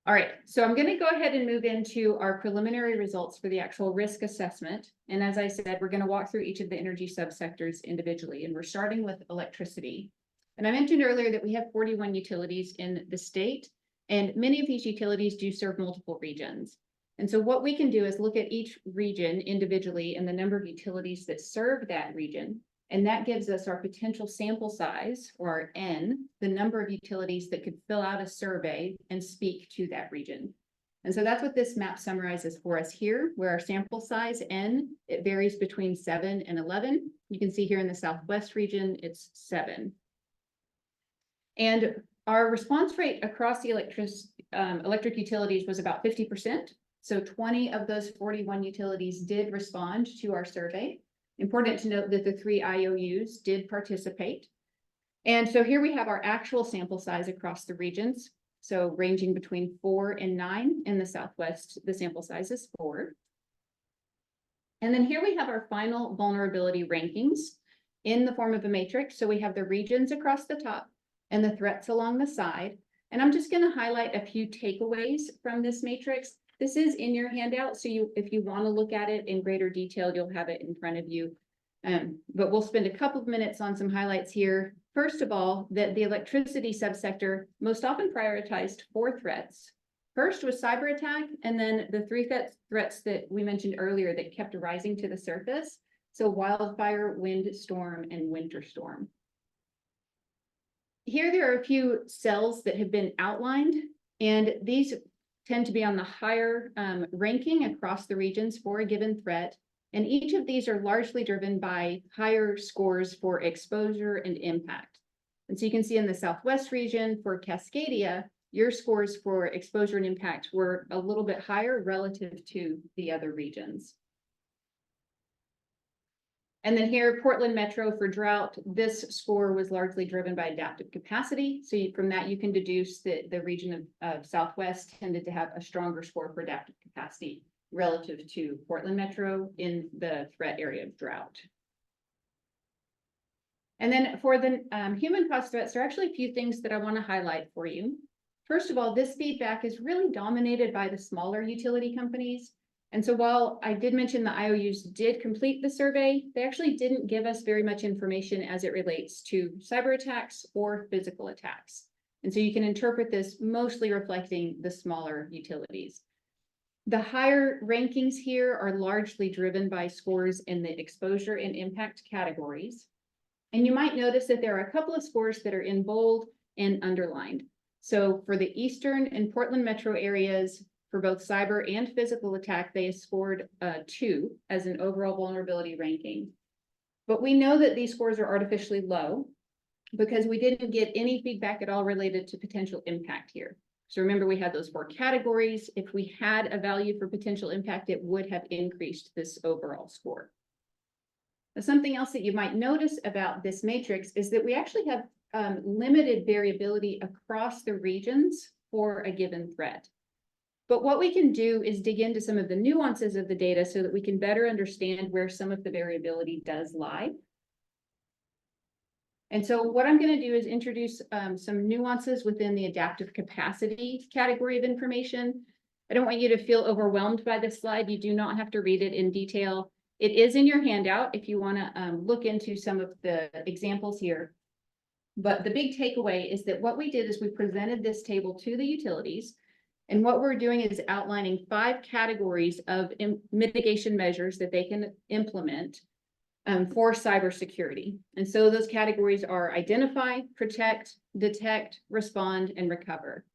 All right, so I'm gonna go ahead and move into our preliminary results for the actual risk assessment. And as I said, we're gonna walk through each of the energy subsectors individually, and we're starting with electricity. And I mentioned earlier that we have 41 utilities in the state, and many of these utilities do serve multiple regions. And so what we can do is look at each region individually and the number of utilities that serve that region. And that gives us our potential sample size, or our N, the number of utilities that could fill out a survey and speak to that region. And so that's what this map summarizes for us here, where our sample size N, it varies between 7 and 11. You can see here in the Southwest region, it's 7. And our response rate across the electric utilities was about 50%. So 20 of those 41 utilities did respond to our survey. Important to note that the 3 IOUs did participate. And so here we have our actual sample size across the regions. So ranging between 4 and 9 in the Southwest, the sample size is 4. And then here we have our final vulnerability rankings in the form of a matrix. So we have the regions across the top and the threats along the side. And I'm just going to highlight a few takeaways from this matrix. This is in your handout, so if you want to look at it in greater detail, you'll have it in front of you. But we'll spend a couple of minutes on some highlights here. First of all, that the electricity subsector most often prioritized 4 threats. First was cyber attack, and then the 3 threats that we mentioned earlier that kept rising to the surface. So wildfire, wind storm, and winter storm. Here there are a few cells that have been outlined, and these tend to be on the higher ranking across the regions for a given threat. And each of these are largely driven by higher scores for exposure and impact. And so you can see in the Southwest region for Cascadia, your scores for exposure and impact were a little bit higher relative to the other regions. And then here, Portland Metro for drought, this score was largely driven by adaptive capacity. So from that, you can deduce that the region of Southwest tended to have a stronger score for adaptive capacity relative to Portland Metro in the threat area of drought. And then for the human caused threats, there are actually a few things that I want to highlight for you. First of all, this feedback is really dominated by the smaller utility companies. And so while I did mention the IOUs did complete the survey, they actually didn't give us very much information as it relates to cyber attacks or physical attacks. And so you can interpret this mostly reflecting the smaller utilities. The higher rankings here are largely driven by scores in the exposure and impact categories. And you might notice that there are a couple of scores that are in bold and underlined. So for the Eastern and Portland Metro areas, for both cyber and physical attack, they scored 2 as an overall vulnerability ranking. But we know that these scores are artificially low because we didn't get any feedback at all related to potential impact here. So remember, we had those 4 categories. If we had a value for potential impact, it would have increased this overall score. Now, something else that you might notice about this matrix is that we actually have limited variability across the regions for a given threat. But what we can do is dig into some of the nuances of the data so that we can better understand where some of the variability does lie. And so what I'm going to do is introduce some nuances within the adaptive capacity category of information. I don't want you to feel overwhelmed by this slide. You do not have to read it in detail. It is in your handout if you want to look into some of the examples here. But the big takeaway is that what we did is we presented this table to the utilities. And what we're doing is outlining 5 categories of mitigation measures that they can implement for cybersecurity. And so those categories are identify, protect, detect, respond, and recover.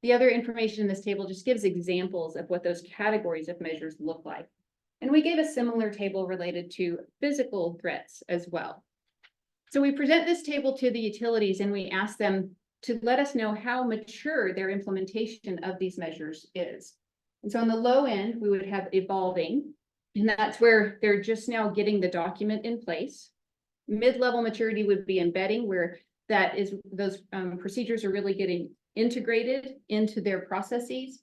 The other information in this table just gives examples of what those categories of measures look like. And we gave a similar table related to physical threats as well. So we present this table to the utilities and we ask them to let us know how mature their implementation of these measures is. And so on the low end, we would have evolving, and that's where they're just now getting the document in place. Mid-level maturity would be embedding, where that is those procedures are really getting integrated into their processes.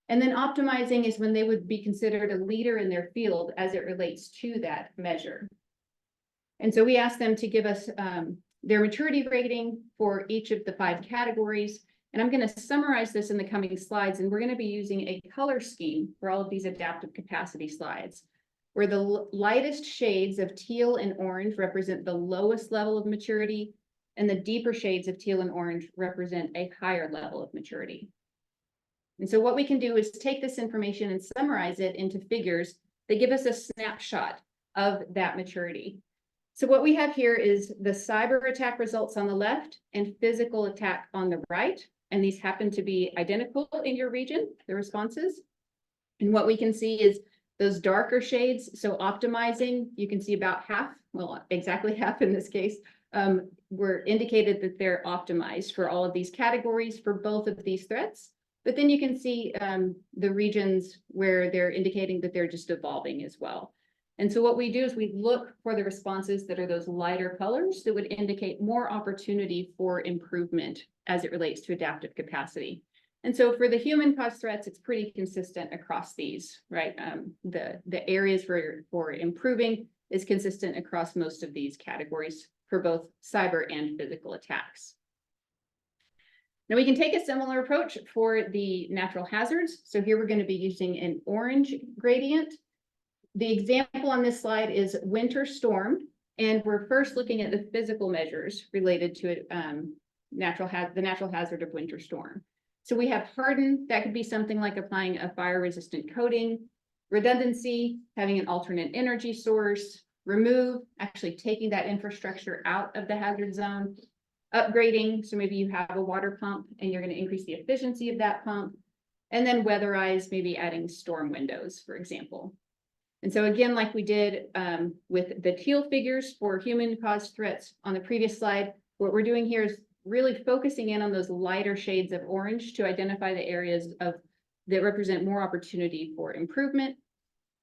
And then optimizing is when they would be considered a leader in their field as it relates to that measure. And so we asked them to give us their maturity rating for each of the 5 categories. And I'm going to summarize this in the coming slides. And we're going to be using a color scheme for all of these adaptive capacity slides, where the lightest shades of teal and orange represent the lowest level of maturity, and the deeper shades of teal and orange represent a higher level of maturity. And so what we can do is take this information and summarize it into figures that give us a snapshot of that maturity. So what we have here is the cyber attack results on the left and physical attack on the right. And these happen to be identical in your region, the responses. And what we can see is those darker shades. So optimizing, you can see about half, well, exactly half in this case, were indicated that they're optimized for all of these categories for both of these threats. But then you can see the regions where they're indicating that they're just evolving as well. And so what we do is we look for the responses that are those lighter colors that would indicate more opportunity for improvement as it relates to adaptive capacity. And so for the human caused threats, it's pretty consistent across these, right? The areas for improving is consistent across most of these categories for both cyber and physical attacks. Now we can take a similar approach for the natural hazards. So here we're going to be using an orange gradient. The example on this slide is winter storm, and we're first looking at the physical measures related to it, the natural hazard of winter storm. So we have harden, that could be something like applying a fire-resistant coating, redundancy, having an alternate energy source, remove, actually taking that infrastructure out of the hazard zone, upgrading, so maybe you have a water pump and you're going to increase the efficiency of that pump, and then weatherize, maybe adding storm windows, for example. And so again, like we did with the teal figures for human-caused threats on the previous slide, what we're doing here is really focusing in on those lighter shades of orange to identify the areas that represent more opportunity for improvement.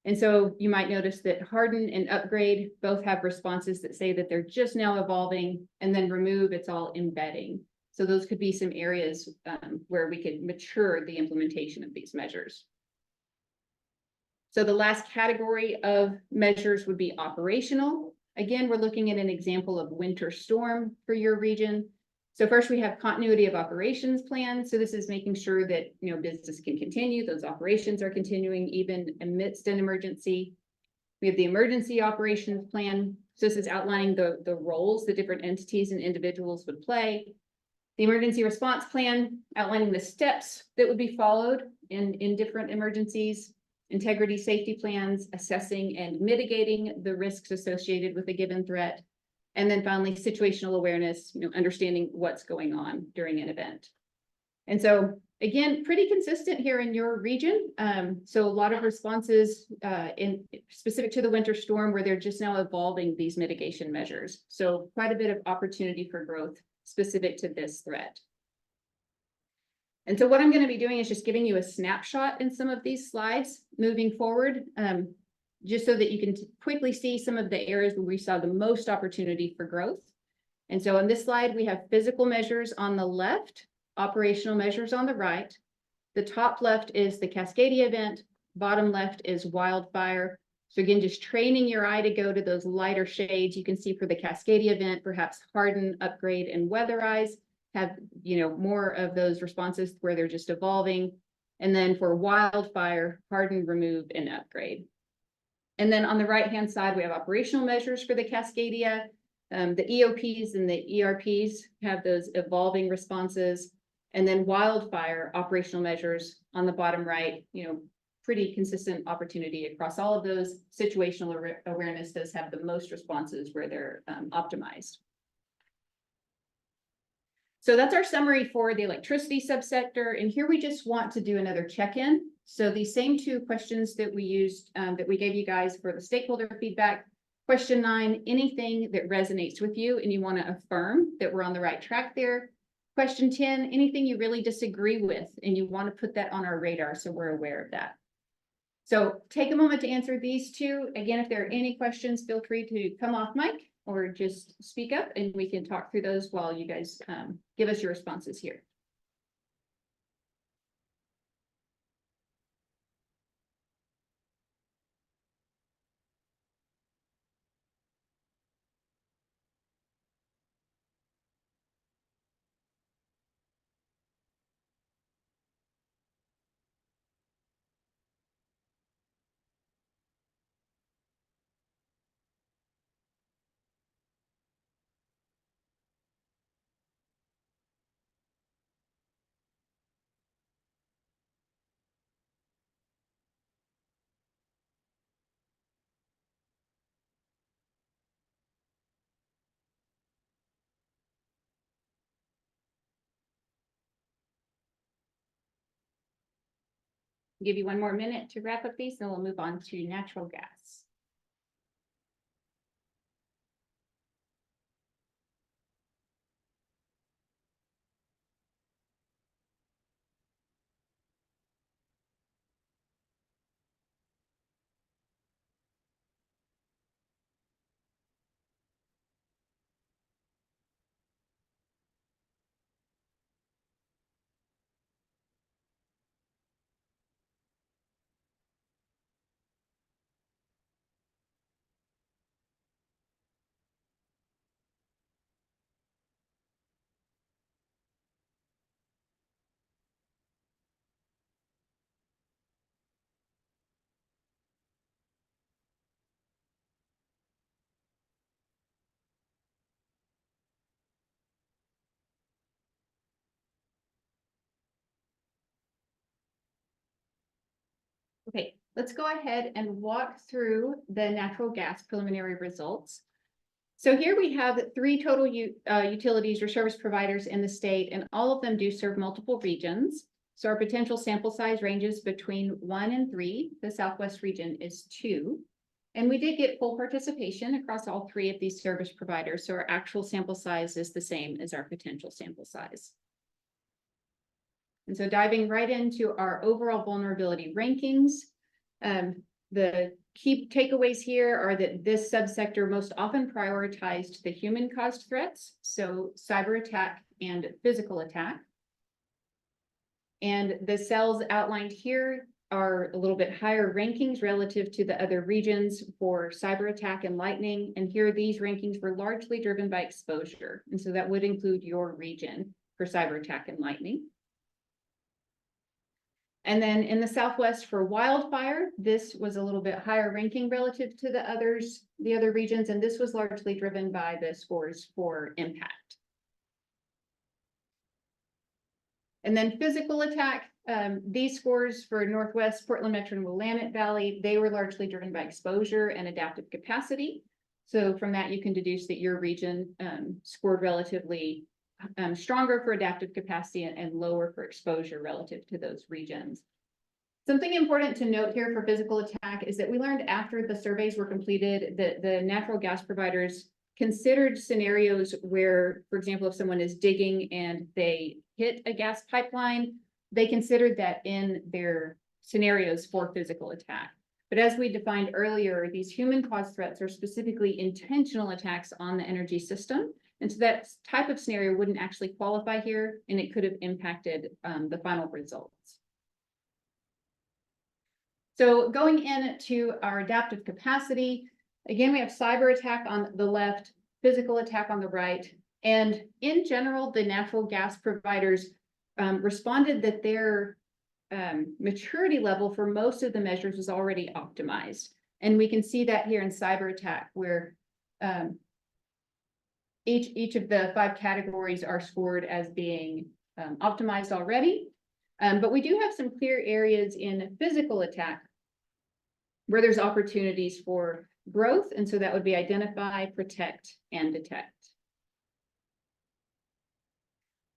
And so you might notice that harden and upgrade both have responses that say that they're just now evolving, and then remove, it's all embedding. So those could be some areas where we could mature the implementation of these measures. So the last category of measures would be operational. Again, we're looking at an example of winter storm for your region. So first we have continuity of operations plan. So this is making sure that, you know, business can continue, those operations are continuing even amidst an emergency. We have the emergency operations plan. So this is outlining the roles the different entities and individuals would play. The emergency response plan, outlining the steps that would be followed in different emergencies. Integrity safety plans, assessing and mitigating the risks associated with a given threat. And then finally, situational awareness, you know, understanding what's going on during an event. And so again, pretty consistent here in your region. So a lot of responses specific to the winter storm where they're just now evolving these mitigation measures. So quite a bit of opportunity for growth specific to this threat. And so what I'm going to be doing is just giving you a snapshot in some of these slides moving forward, just so that you can quickly see some of the areas where we saw the most opportunity for growth. And so on this slide, we have physical measures on the left, operational measures on the right. The top left is the Cascadia event, bottom left is wildfire. So again, just training your eye to go to those lighter shades. You can see for the Cascadia event, perhaps harden, upgrade, and weatherize. Have, you know, more of those responses where they're just evolving. And then for wildfire, harden, remove, and upgrade. And then on the right-hand side, we have operational measures for the Cascadia. The EOPs and the ERPs have those evolving responses. And then wildfire operational measures on the bottom right, you know, pretty consistent opportunity across all of those. Situational awareness does have the most responses where they're optimized. So that's our summary for the electricity subsector. And here we just want to do another check-in. So these same two questions that we used, that we gave you guys for the stakeholder feedback. Question 9, anything that resonates with you and you want to affirm that we're on the right track there. Question 10, anything you really disagree with and you want to put that on our radar so we're aware of that. So take a moment to answer these two. Again, if there are any questions, feel free to come off mic or just speak up and we can talk through those while you guys give us your responses here. Give you one more minute to wrap up these, and we'll move on to natural gas. Okay, let's go ahead and walk through the natural gas preliminary results. So here we have three total utilities or service providers in the state, and all of them do serve multiple regions. So our potential sample size ranges between 1 and 3. The Southwest region is 2. And we did get full participation across all three of these service providers. So our actual sample size is the same as our potential sample size. And so diving right into our overall vulnerability rankings, the key takeaways here are that this subsector most often prioritized the human-caused threats, so cyber attack and physical attack. And the cells outlined here are a little bit higher rankings relative to the other regions for cyber attack and lightning. And here these rankings were largely driven by exposure. And so that would include your region for cyber attack and lightning. And then in the Southwest for wildfire, this was a little bit higher ranking relative to the other regions, and this was largely driven by the scores for impact. And then physical attack, these scores for Northwest, Portland Metro, and Willamette Valley, they were largely driven by exposure and adaptive capacity. So from that, you can deduce that your region scored relatively stronger for adaptive capacity and lower for exposure relative to those regions. Something important to note here for physical attack is that we learned after the surveys were completed that the natural gas providers considered scenarios where, for example, if someone is digging and they hit a gas pipeline, they considered that in their scenarios for physical attack. But as we defined earlier, these human-caused threats are specifically intentional attacks on the energy system. And so that type of scenario wouldn't actually qualify here, and it could have impacted the final results. So going into our adaptive capacity, again, we have cyber attack on the left, physical attack on the right. And in general, the natural gas providers responded that their maturity level for most of the measures was already optimized. And we can see that here in cyber attack, where each of the 5 categories are scored as being optimized already. But we do have some clear areas in physical attack where there's opportunities for growth. And so that would be identify, protect, and detect.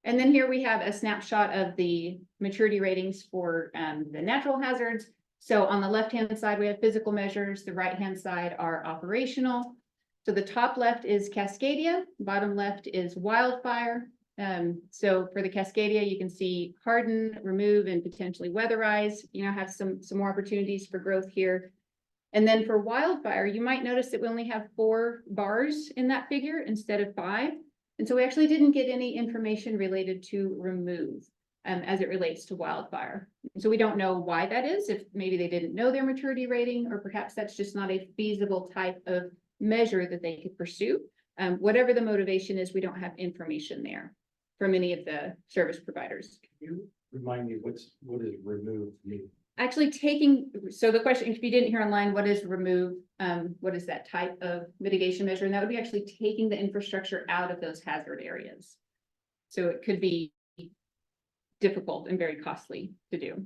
And then here we have a snapshot of the maturity ratings for the natural hazards. So on the left-hand side, we have physical measures. The right-hand side are operational. So the top left is Cascadia, bottom left is wildfire. So for the Cascadia, you can see harden, remove, and potentially weatherize, have some more opportunities for growth here. And then for wildfire, you might notice that we only have 4 bars in that figure instead of 5. And so we actually didn't get any information related to remove as it relates to wildfire. So we don't know why that is, if maybe they didn't know their maturity rating, or perhaps that's just not a feasible type of measure that they could pursue. Whatever the motivation is, we don't have information there from any of the service providers. Can you remind me what does remove mean? Actually so the question, if you didn't hear online, what is remove? What is that type of mitigation measure? And that would be actually taking the infrastructure out of those hazard areas. So it could be difficult and very costly to do.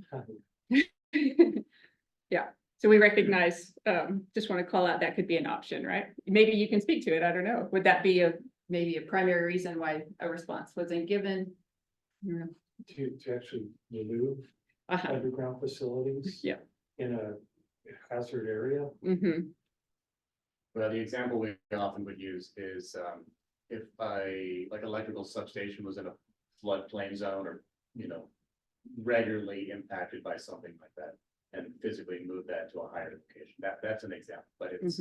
Yeah. So we recognize, just want to call out that could be an option, right? Maybe you can speak to it. I don't know. Would that be maybe a primary reason why a response wasn't given? To actually remove? underground facilities. Yeah. In a hazard area. Well, the example we often would use is, if like electrical substation was in a floodplain zone or, regularly impacted by something like that. And physically move that to a higher location. That's an example, but it's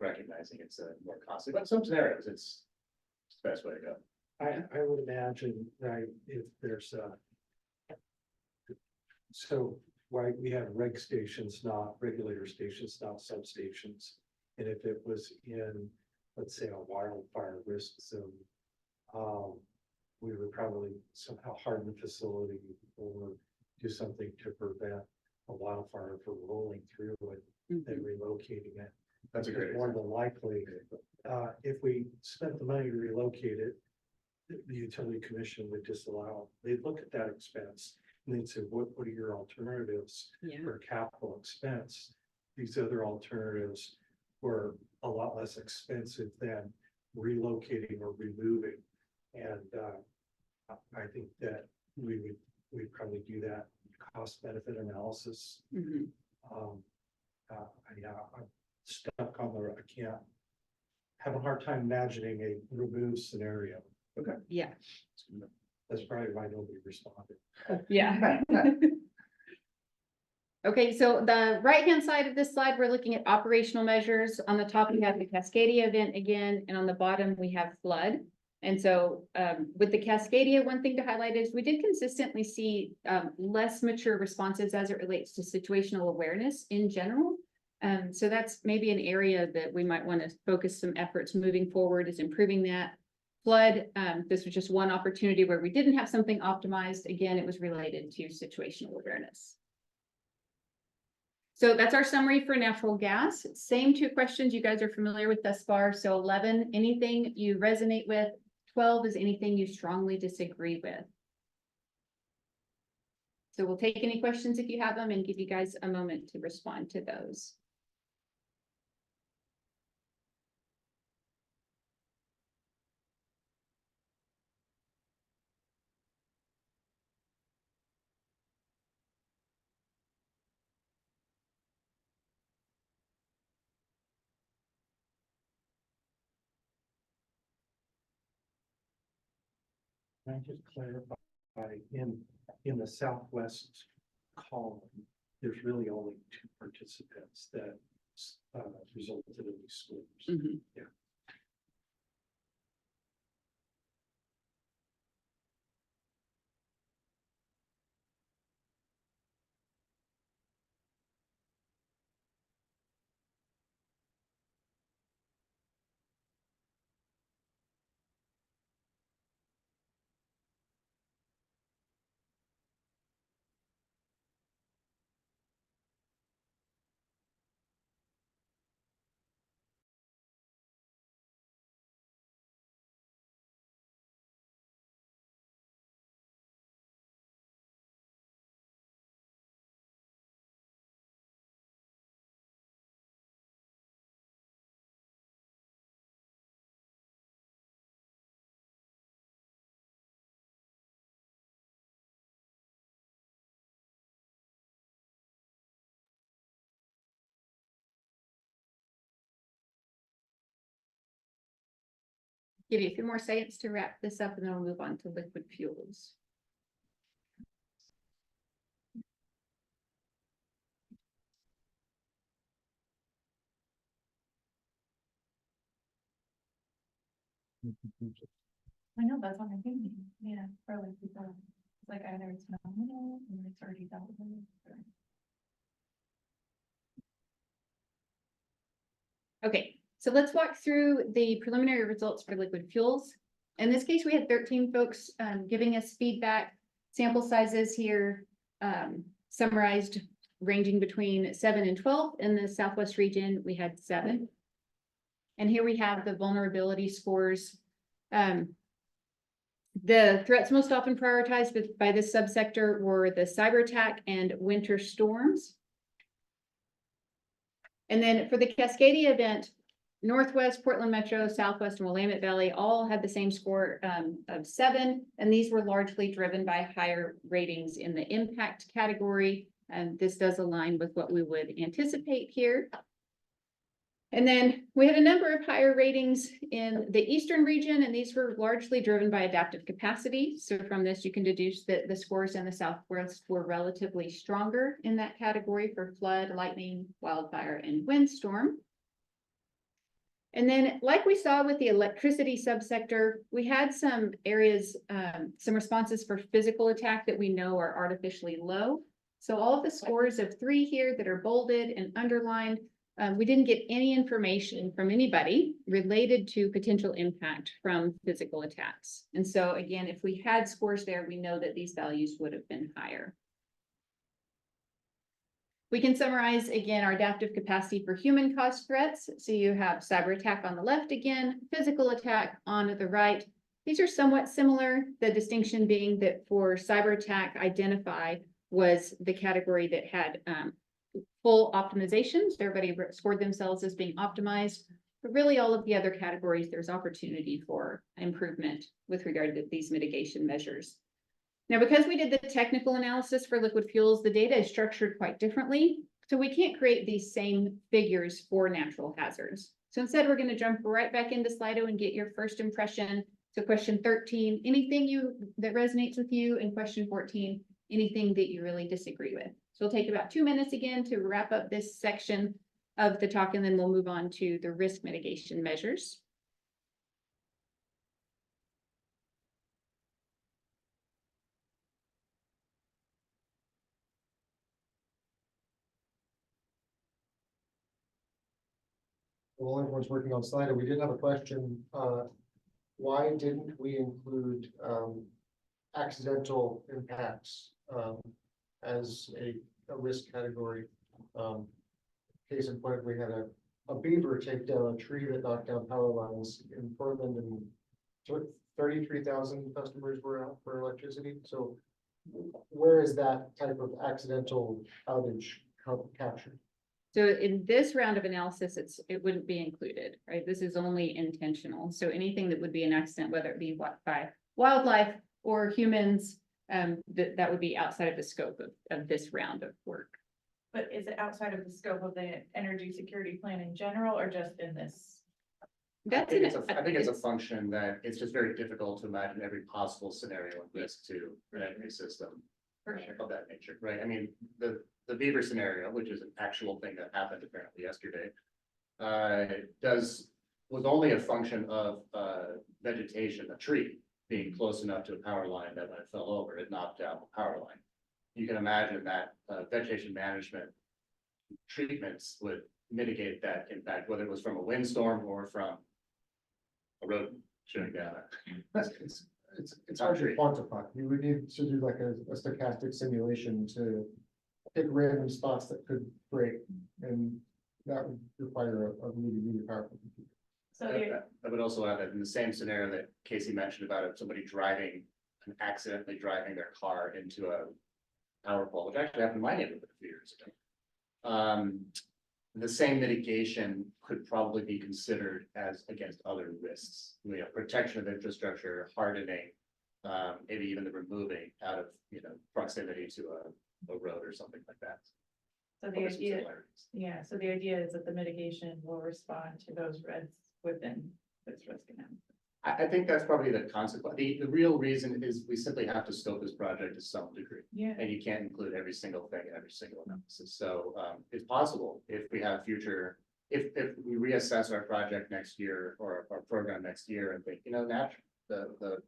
recognizing it's a more costly, but some scenarios, it's the best way to go. I would imagine, right, if there's so, right, we have reg stations, not regulator stations, not substations. And if it was in, let's say, a wildfire risk zone, we would probably somehow harden the facility or do something to prevent a wildfire from rolling through it and relocating it. That's a great More than likely, if we spent the money to relocate it, the utility commission would disallow. They'd look at that expense and they'd say, what are your alternatives for capital expense? These other alternatives were a lot less expensive than relocating or removing. And I think that we'd probably do that cost benefit analysis. I'm stuck on the, I can't have a hard time imagining a remove scenario. Okay. Yeah. That's probably why nobody responded. Yeah. Okay, so the right-hand side of this slide, we're looking at operational measures. On the top, we have the Cascadia event again, and on the bottom, we have flood. And so with the Cascadia, one thing to highlight is we did consistently see less mature responses as it relates to situational awareness in general. So that's maybe an area that we might want to focus some efforts moving forward, is improving that. Flood, this was just one opportunity where we didn't have something optimized. Again, it was related to situational awareness. So that's our summary for natural gas. Same two questions you guys are familiar with thus far. So 11, anything you resonate with. 12 is anything you strongly disagree with. So we'll take any questions if you have them and give you guys a moment to respond to those. Can I just clarify, in the Southwest column, there's really only 2 participants that resulted in these scores. Yeah. Give you a few more seconds to wrap this up and then we'll move on to liquid fuels. I know, that's what I'm thinking, yeah, for like people, it's like either it's nominal or it's already validated. Okay, so let's walk through the preliminary results for liquid fuels. In this case, we had 13 folks giving us feedback. Sample sizes here summarized ranging between 7 and 12. In the Southwest region, we had 7. And here we have the vulnerability scores. The threats most often prioritized by this subsector were the cyber attack and winter storms. And then for the Cascadia event, Northwest, Portland Metro, Southwest, and Willamette Valley all had the same score of 7, and these were largely driven by higher ratings in the impact category. And this does align with what we would anticipate here. And then we had a number of higher ratings in the eastern region, and these were largely driven by adaptive capacity. So from this, you can deduce that the scores in the Southwest were relatively stronger in that category for flood, lightning, wildfire, and windstorm. And then, like we saw with the electricity subsector, we had some areas, some responses for physical attack that we know are artificially low. So all of the scores of 3 here that are bolded and underlined, we didn't get any information from anybody related to potential impact from physical attacks. And so again, if we had scores there, we know that these values would have been higher. We can summarize again our adaptive capacity for human caused threats. So you have cyber attack on the left again, physical attack on the right. These are somewhat similar, the distinction being that for cyber attack, identify was the category that had full optimizations. Everybody scored themselves as being optimized, but really all of the other categories, there's opportunity for improvement with regard to these mitigation measures. Now, because we did the technical analysis for liquid fuels, the data is structured quite differently. So we can't create these same figures for natural hazards. So instead, we're going to jump right back into Slido and get your first impression. So question 13, anything that resonates with you, and question 14, anything that you really disagree with. So it'll take about 2 minutes again to wrap up this section of the talk, and then we'll move on to the risk mitigation measures. While everyone's working on Slido, we did have a question. Why didn't we include accidental impacts as a risk category? Case in point, we had a beaver take down a tree that knocked down power lines in Portland, and 33,000 customers were out for electricity. So where is that type of accidental outage captured? So in this round of analysis, it wouldn't be included, right? This is only intentional. So anything that would be an accident, whether it be by wildlife or humans, that would be outside of the scope of this round of work. But is it outside of the scope of the energy security plan in general, or just in this? I think it's a function that it's just very difficult to imagine every possible scenario and risk to an energy system. For sure. Of that nature, right? I mean, the beaver scenario, which is an actual thing that happened apparently yesterday, was only a function of vegetation, a tree being close enough to a power line that when it fell over, it knocked down the power line. You can imagine that vegetation management treatments would mitigate that impact, whether it was from a windstorm or from a road shutting down. It's hard to quantify. You would need to do like a stochastic simulation to pick random spots that could break, and that would require a really powerful computer. So I would also add that in the same scenario that Casey mentioned about it, somebody accidentally driving their car into a power pole, which actually happened in my neighborhood a few years ago. The same mitigation could probably be considered as against other risks. We have protection of infrastructure, hardening, maybe even the removing out of proximity to a road or something like that. So the idea, so the idea is that the mitigation will respond to those risks within this risk analysis. I think that's probably the consequence. The real reason is we simply have to scope this project to some degree. Yeah. And you can't include every single thing in every single analysis. So it's possible if we have future, if we reassess our project next year or our program next year and think, the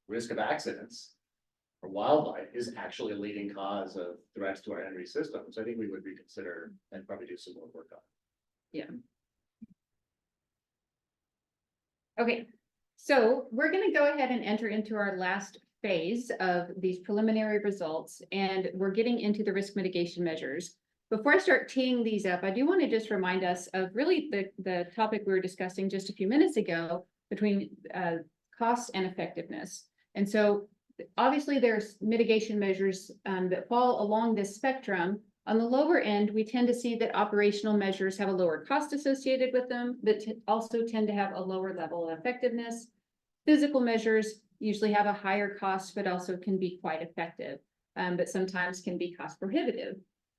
risk of accidents or wildlife is actually a leading cause of threats to our energy systems. I think we would reconsider and probably do some more work on it. Yeah. Okay. So we're going to go ahead and enter into our last phase of these preliminary results, and we're getting into the risk mitigation measures. Before I start teeing these up, I do want to just remind us of really the topic we were discussing just a few minutes ago between cost and effectiveness. And so obviously there's mitigation measures that fall along this spectrum, On the lower end, we tend to see that operational measures have a lower cost associated with them, but also tend to have a lower level of effectiveness. Physical measures usually have a higher cost, but also can be quite effective, but sometimes can be cost prohibitive.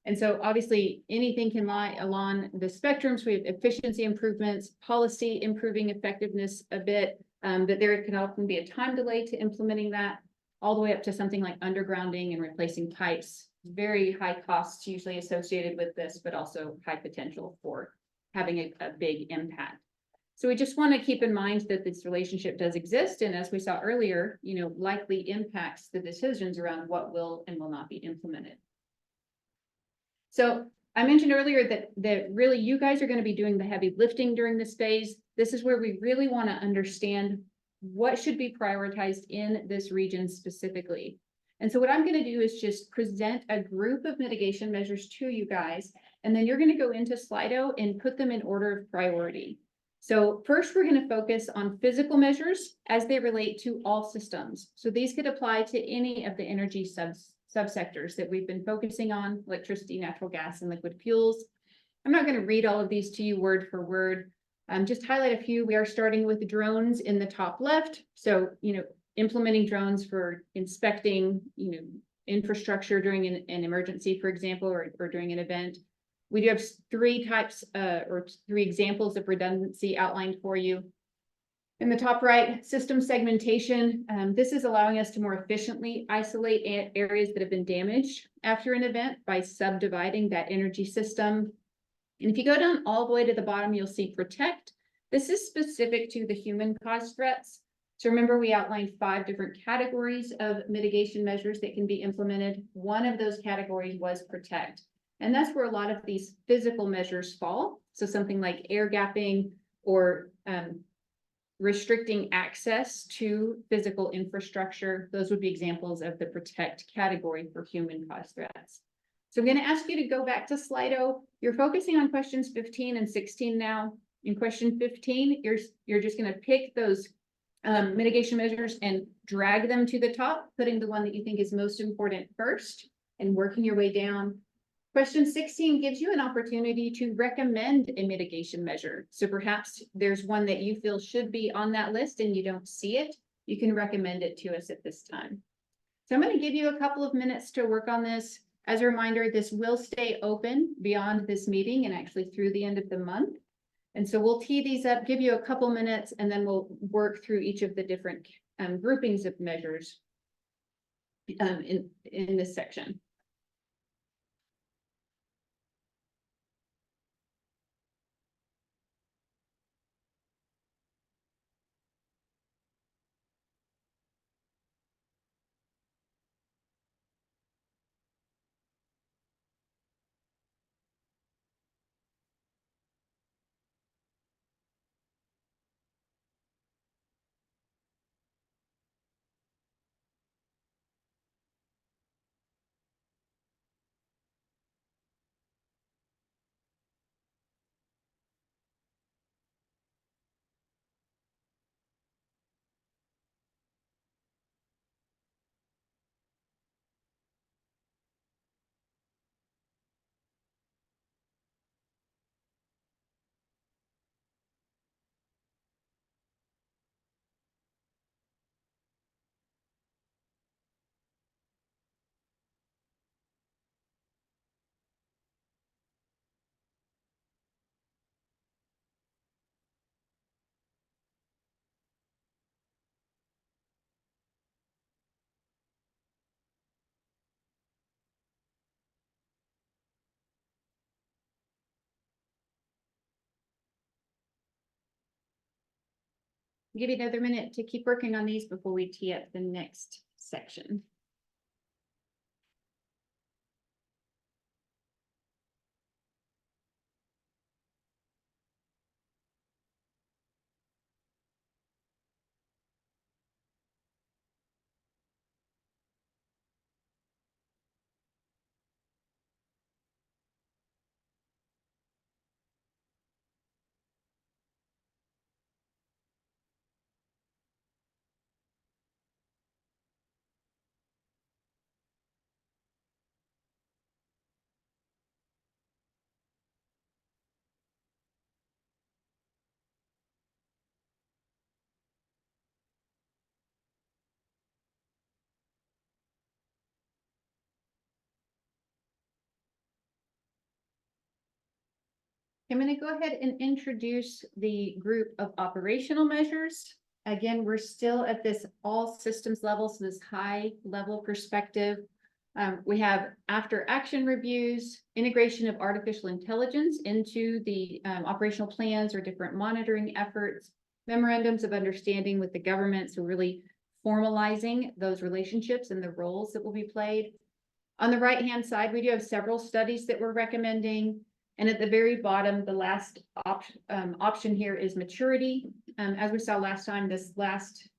And so obviously anything can lie along the spectrums. We have efficiency improvements, policy improving effectiveness a bit, but there can often be a time delay to implementing that, all the way up to something like undergrounding and replacing pipes. Very high costs usually associated with this, but also high potential for having a big impact. So we just want to keep in mind that this relationship does exist. And as we saw earlier, likely impacts the decisions around what will and will not be implemented. So I mentioned earlier that really you guys are going to be doing the heavy lifting during this phase. This is where we really want to understand what should be prioritized in this region specifically. And so what I'm going to do is just present a group of mitigation measures to you guys, and then you're going to go into Slido and put them in order of priority. So first, we're going to focus on physical measures as they relate to all systems. So these could apply to any of the energy subsectors that we've been focusing on: electricity, natural gas, and liquid fuels. I'm not going to read all of these to you word for word. Just highlight a few. We are starting with drones in the top left. So, implementing drones for inspecting, infrastructure during an emergency, for example, or during an event. We do have three examples of redundancy outlined for you. In the top right, system segmentation. This is allowing us to more efficiently isolate areas that have been damaged after an event by subdividing that energy system. And if you go down all the way to the bottom, you'll see protect. This is specific to the human caused threats. So remember, we outlined 5 different categories of mitigation measures that can be implemented. One of those categories was protect. And that's where a lot of these physical measures fall. So something like air gapping or restricting access to physical infrastructure. Those would be examples of the protect category for human caused threats. So I'm going to ask you to go back to Slido. You're focusing on questions 15 and 16 now. In question 15, you're just going to pick those mitigation measures and drag them to the top, putting the one that you think is most important first and working your way down. Question 16 gives you an opportunity to recommend a mitigation measure. So perhaps there's one that you feel should be on that list and you don't see it. You can recommend it to us at this time. So I'm going to give you a couple of minutes to work on this. As a reminder, this will stay open beyond this meeting and actually through the end of the month. And so we'll tee these up, give you a couple minutes, and then we'll work through each of the different groupings of measures in this section. Give you another minute to keep working on these before we tee up the next section. I'm going to go ahead and introduce the group of operational measures. Again, we're still at this all systems level, so this high level perspective. We have after action reviews, integration of artificial intelligence into the operational plans or different monitoring efforts, memorandums of understanding with the government, so really formalizing those relationships and the roles that will be played. On the right-hand side, we do have several studies that we're recommending. And at the very bottom, the last option here is maturity. As we saw last time, this last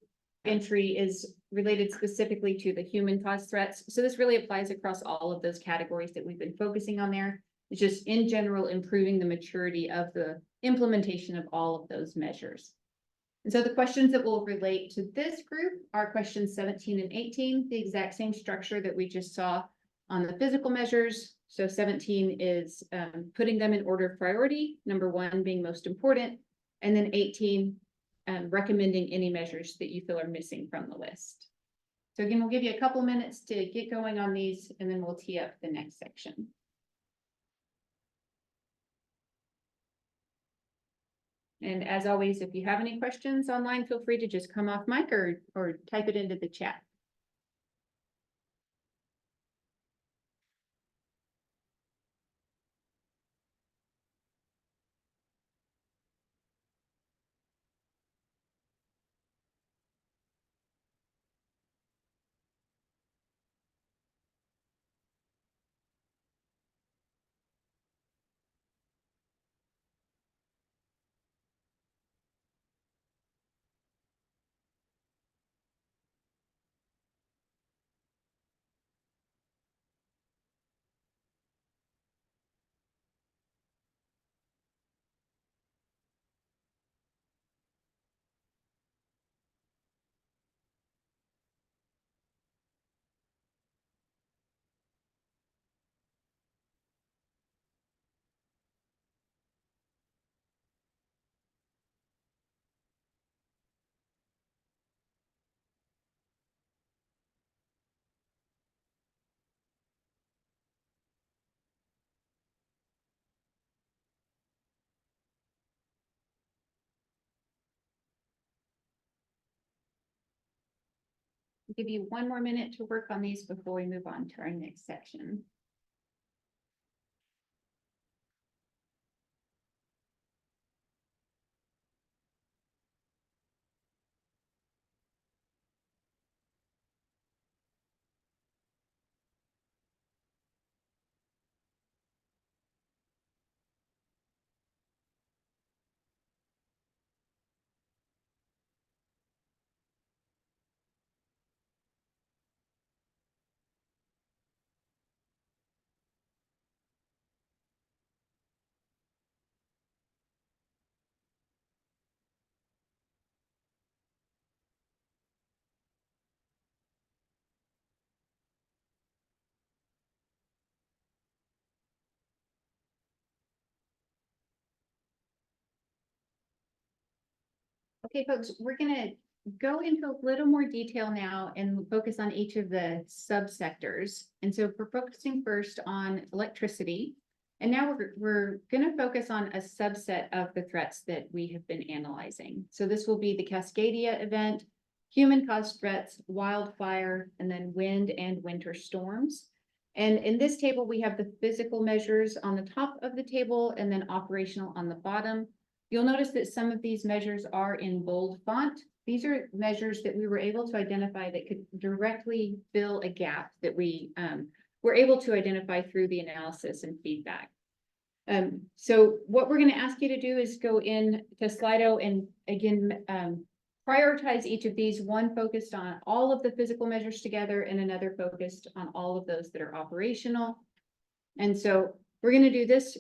entry is related specifically to the human caused threats. So this really applies across all of those categories that we've been focusing on there. It's just in general, improving the maturity of the implementation of all of those measures. And so the questions that will relate to this group are questions 17 and 18, the exact same structure that we just saw on the physical measures. So 17 is putting them in order of priority, number 1 being most important, and then 18, recommending any measures that you feel are missing from the list. So again, we'll give you a couple minutes to get going on these, and then we'll tee up the next section. And as always, if you have any questions online, feel free to just come off mic or type it into the chat. I'll give you one more minute to work on these before we move on to our next section. Okay, folks, we're gonna go into a little more detail now and focus on each of the subsectors. And so we're focusing first on electricity. And now we're gonna focus on a subset of the threats that we have been analyzing. So this will be the Cascadia event, human-caused threats, wildfire, and then wind and winter storms. And in this table, we have the physical measures on the top of the table and then operational on the bottom. You'll notice that some of these measures are in bold font. These are measures that we were able to identify that could directly fill a gap that we were able to identify through the analysis and feedback. So what we're going to ask you to do is go in to Slido and again, prioritize each of these, one focused on all of the physical measures together and another focused on all of those that are operational. And so we're going to do this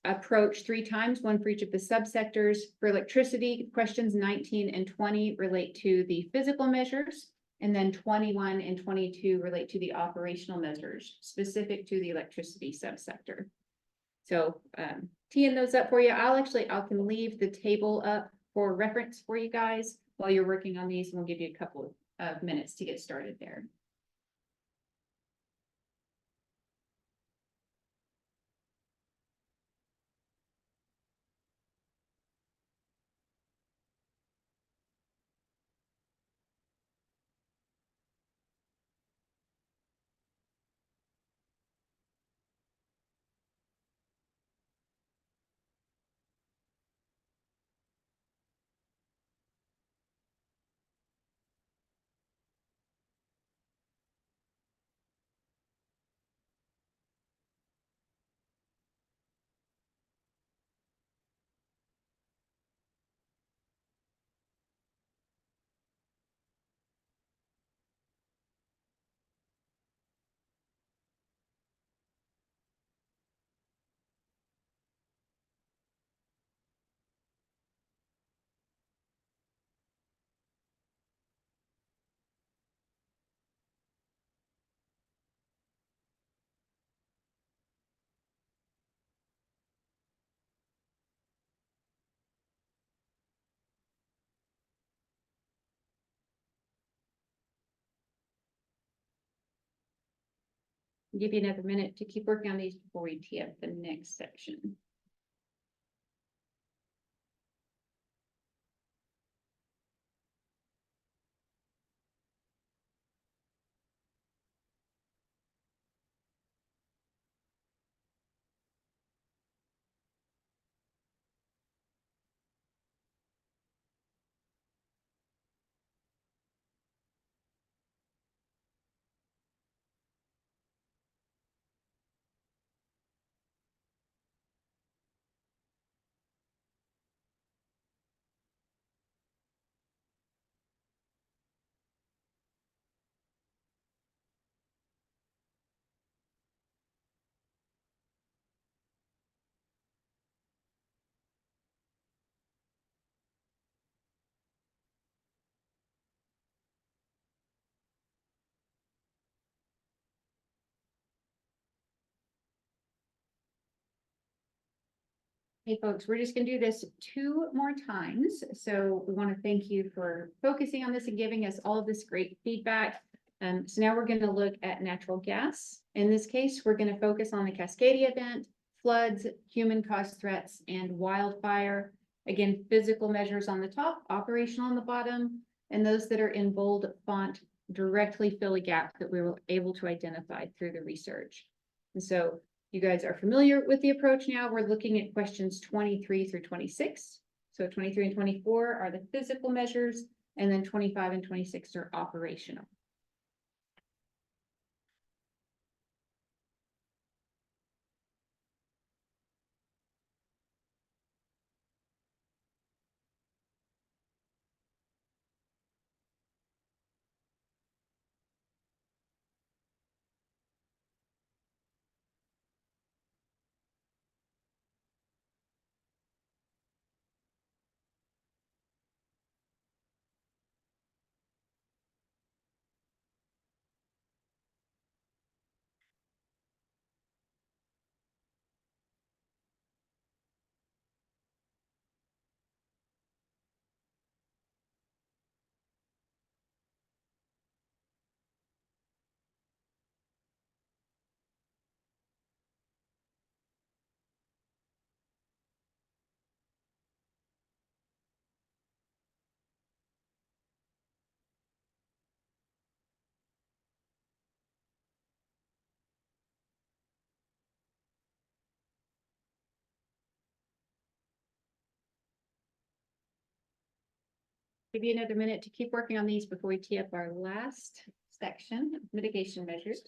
approach 3 times, one for each of the subsectors. For electricity, questions 19 and 20 relate to the physical measures, and then 21 and 22 relate to the operational measures specific to the electricity subsector. So teeing those up for you, I can leave the table up for reference for you guys while you're working on these, and we'll give you a couple of minutes to get started there. Give you another minute to keep working on these before we tee up the next section. Hey, folks, we're just gonna do this 2 more times. So we want to thank you for focusing on this and giving us all of this great feedback. So now we're gonna look at natural gas. In this case, we're gonna focus on the Cascadia event, floods, human caused threats, and wildfire. Again, physical measures on the top, operational on the bottom, and those that are in bold font directly fill a gap that we were able to identify through the research. And so you guys are familiar with the approach now. We're looking at questions 23 through 26. So 23 and 24 are the physical measures, and then 25 and 26 are operational. Give you another minute to keep working on these before we tee up our last section, mitigation measures.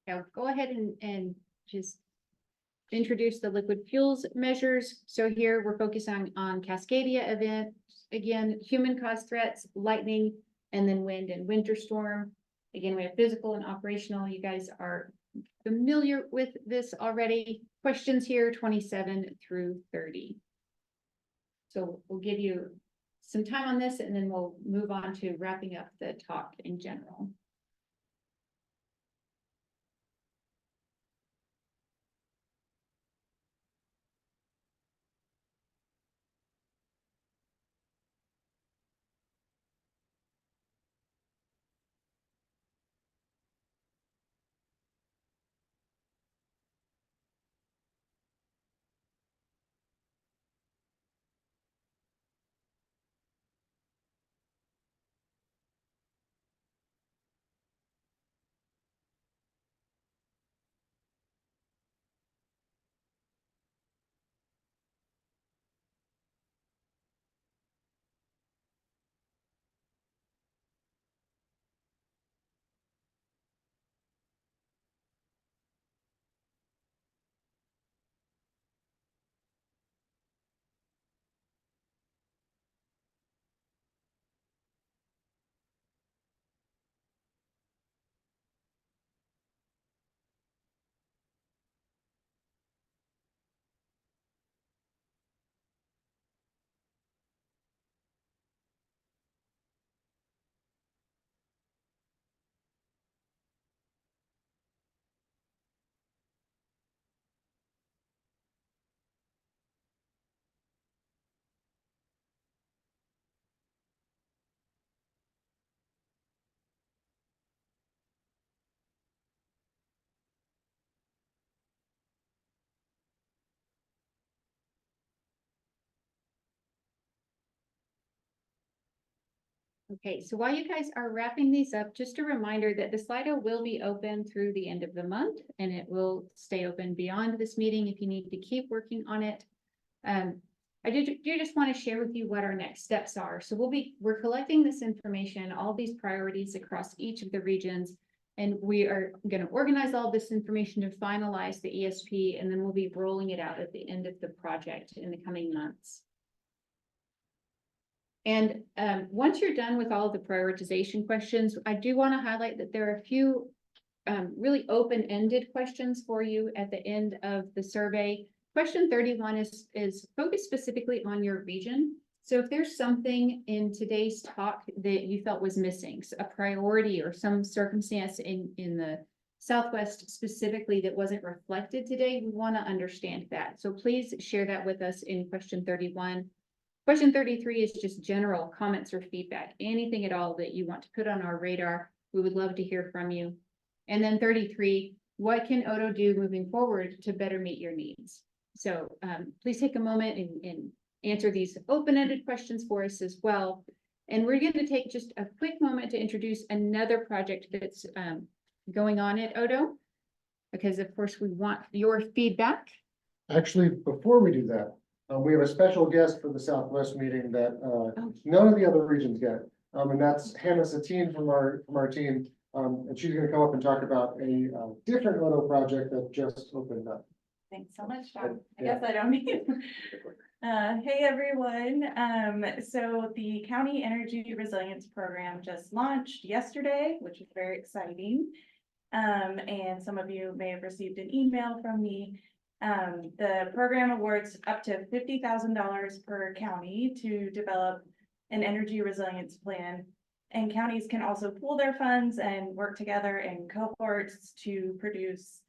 Now go ahead and just introduce the liquid fuels measures. So here we're focusing on Cascadia event, again, human caused threats, lightning, and then wind and winter storm. Again, we have physical and operational. You guys are familiar with this already. Questions here 27 through 30. So we'll give you some time on this and then we'll move on to wrapping up the talk in general. Okay, so while you guys are wrapping these up, just a reminder that the Slido will be open through the end of the month and it will stay open beyond this meeting if you need to keep working on it. I do just want to share with you what our next steps are. So we're collecting this information, all these priorities across each of the regions. And we are going to organize all this information to finalize the ESP, and then we'll be rolling it out at the end of the project in the coming months. And once you're done with all of the prioritization questions, I do want to highlight that there are a few really open-ended questions for you at the end of the survey. Question 31 is focused specifically on your region. So if there's something in today's talk that you felt was missing, a priority or some circumstance in the Southwest specifically that wasn't reflected today, we want to understand that. So please share that with us in question 31. Question 33 is just general comments or feedback, anything at all that you want to put on our radar. We would love to hear from you. And then 33, what can Odo do moving forward to better meet your needs? So please take a moment and answer these open-ended questions for us as well. And we're going to take just a quick moment to introduce another project that's going on at Odo, because of course we want your feedback. Actually, before we do that, we have a special guest for the Southwest meeting that none of the other regions get. And that's Hannah Satine from our team. And she's going to come up and talk about a different Odo project that just opened up. Thanks so much, Tom. I guess I don't need. Hey, everyone. So the County Energy Resilience Program just launched yesterday, which is very exciting. And some of you may have received an email from me. The program awards up to $50,000 per county to develop an energy resilience plan. And counties can also pool their funds and work together in cohorts to produce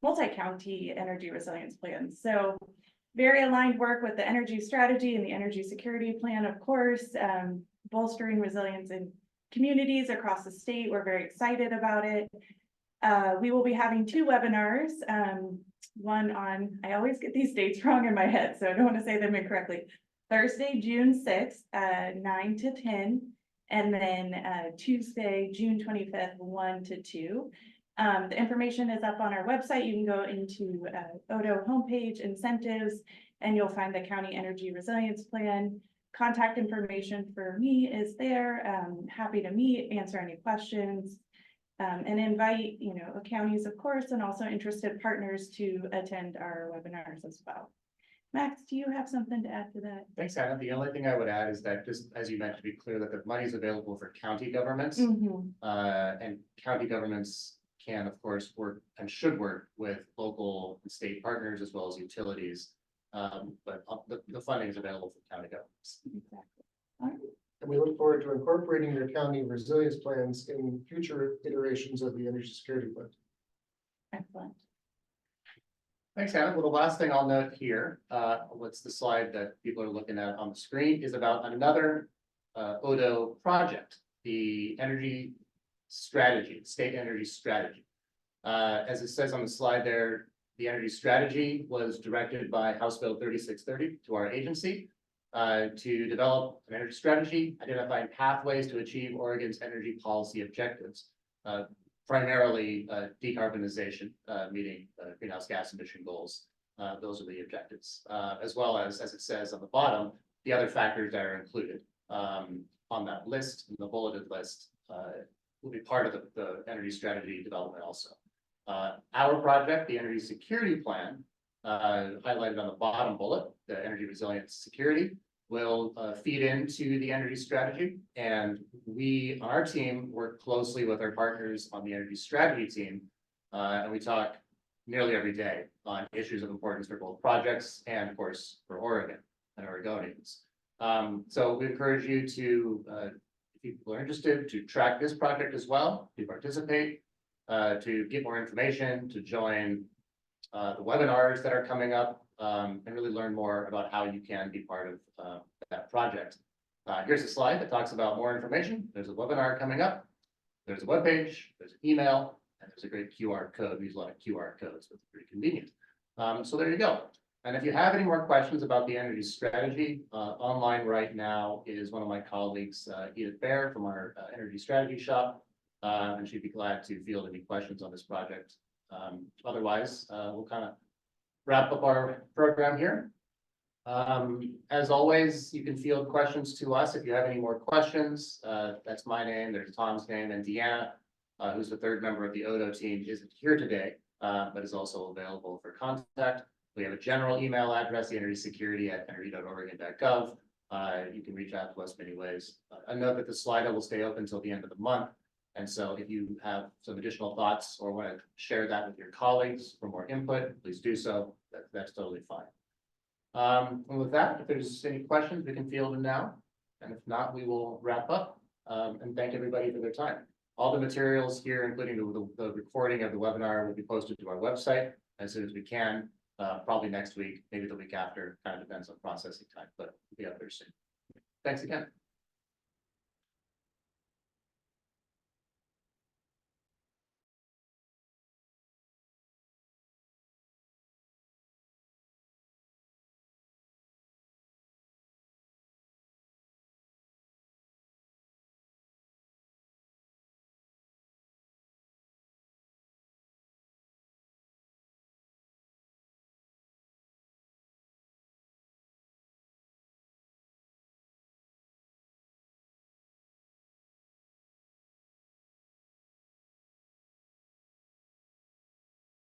multi-county energy resilience plans. So very aligned work with the energy strategy and the energy security plan, of course, bolstering resilience in communities across the state. We're very excited about it. We will be having 2 webinars. One on, I always get these dates wrong in my head, so I don't want to say them incorrectly. Thursday, June 6th, 9 to 10, and then Tuesday, June 25th, 1 to 2. The information is up on our website. You can go into Odo homepage, incentives, and you'll find the County Energy Resilience Plan. Contact information for me is there. Happy to meet, answer any questions, and invite, counties, of course, and also interested partners to attend our webinars as well. Max, do you have something to add to that? Thanks, Hannah. The only thing I would add is that, just as you mentioned, to be clear that the money is available for county governments. And county governments can, of course, work and should work with local and state partners as well as utilities. But the funding is available for county governments. Exactly. All right. And we look forward to incorporating your county resilience plans in future iterations of the energy security plan. Excellent. Thanks, Hannah. Well, the last thing I'll note here, what's the slide that people are looking at on the screen, is about another Odo project, the energy strategy, state energy strategy. As it says on the slide there, the energy strategy was directed by House Bill 3630 to our agency to develop an energy strategy, identifying pathways to achieve Oregon's energy policy objectives, primarily decarbonization, meeting greenhouse gas emission goals. Those are the objectives, as well as it says on the bottom, the other factors that are included on that list, the bulleted list, will be part of the energy strategy development also. Our project, the energy security plan, highlighted on the bottom bullet, the energy resilience security, will feed into the energy strategy. And we, on our team, work closely with our partners on the energy strategy team. And we talk nearly every day on issues of importance for both projects and, of course, for Oregon and Oregonians. So we encourage you to, if people are interested, to track this project as well, to participate, to get more information, to join the webinars that are coming up, and really learn more about how you can be part of that project. Here's a slide that talks about more information. There's a webinar coming up. There's a webpage, there's an email, and there's a great QR code. We use a lot of QR codes, but it's pretty convenient. So there you go. And if you have any more questions about the energy strategy, online right now is one of my colleagues, Edith Bear from our energy strategy shop. And she'd be glad to field any questions on this project. Otherwise, we'll kind of wrap up our program here. As always, you can field questions to us if you have any more questions. That's my name, there's Tom's name, and Deanna, who's the third member of the Odo team, isn't here today, but is also available for contact. We have a general email address, energysecurity@energy.oregon.gov. You can reach out to us many ways. I know that the Slido will stay open until the end of the month. And so if you have some additional thoughts or want to share that with your colleagues for more input, please do so. That's totally fine. And with that, if there's any questions, we can field them now. And if not, we will wrap up. And thank everybody for their time. All the materials here, including the recording of the webinar, will be posted to our website as soon as we can. Probably next week, maybe the week after, kind of depends on processing time, but we'll be up there soon. Thanks again.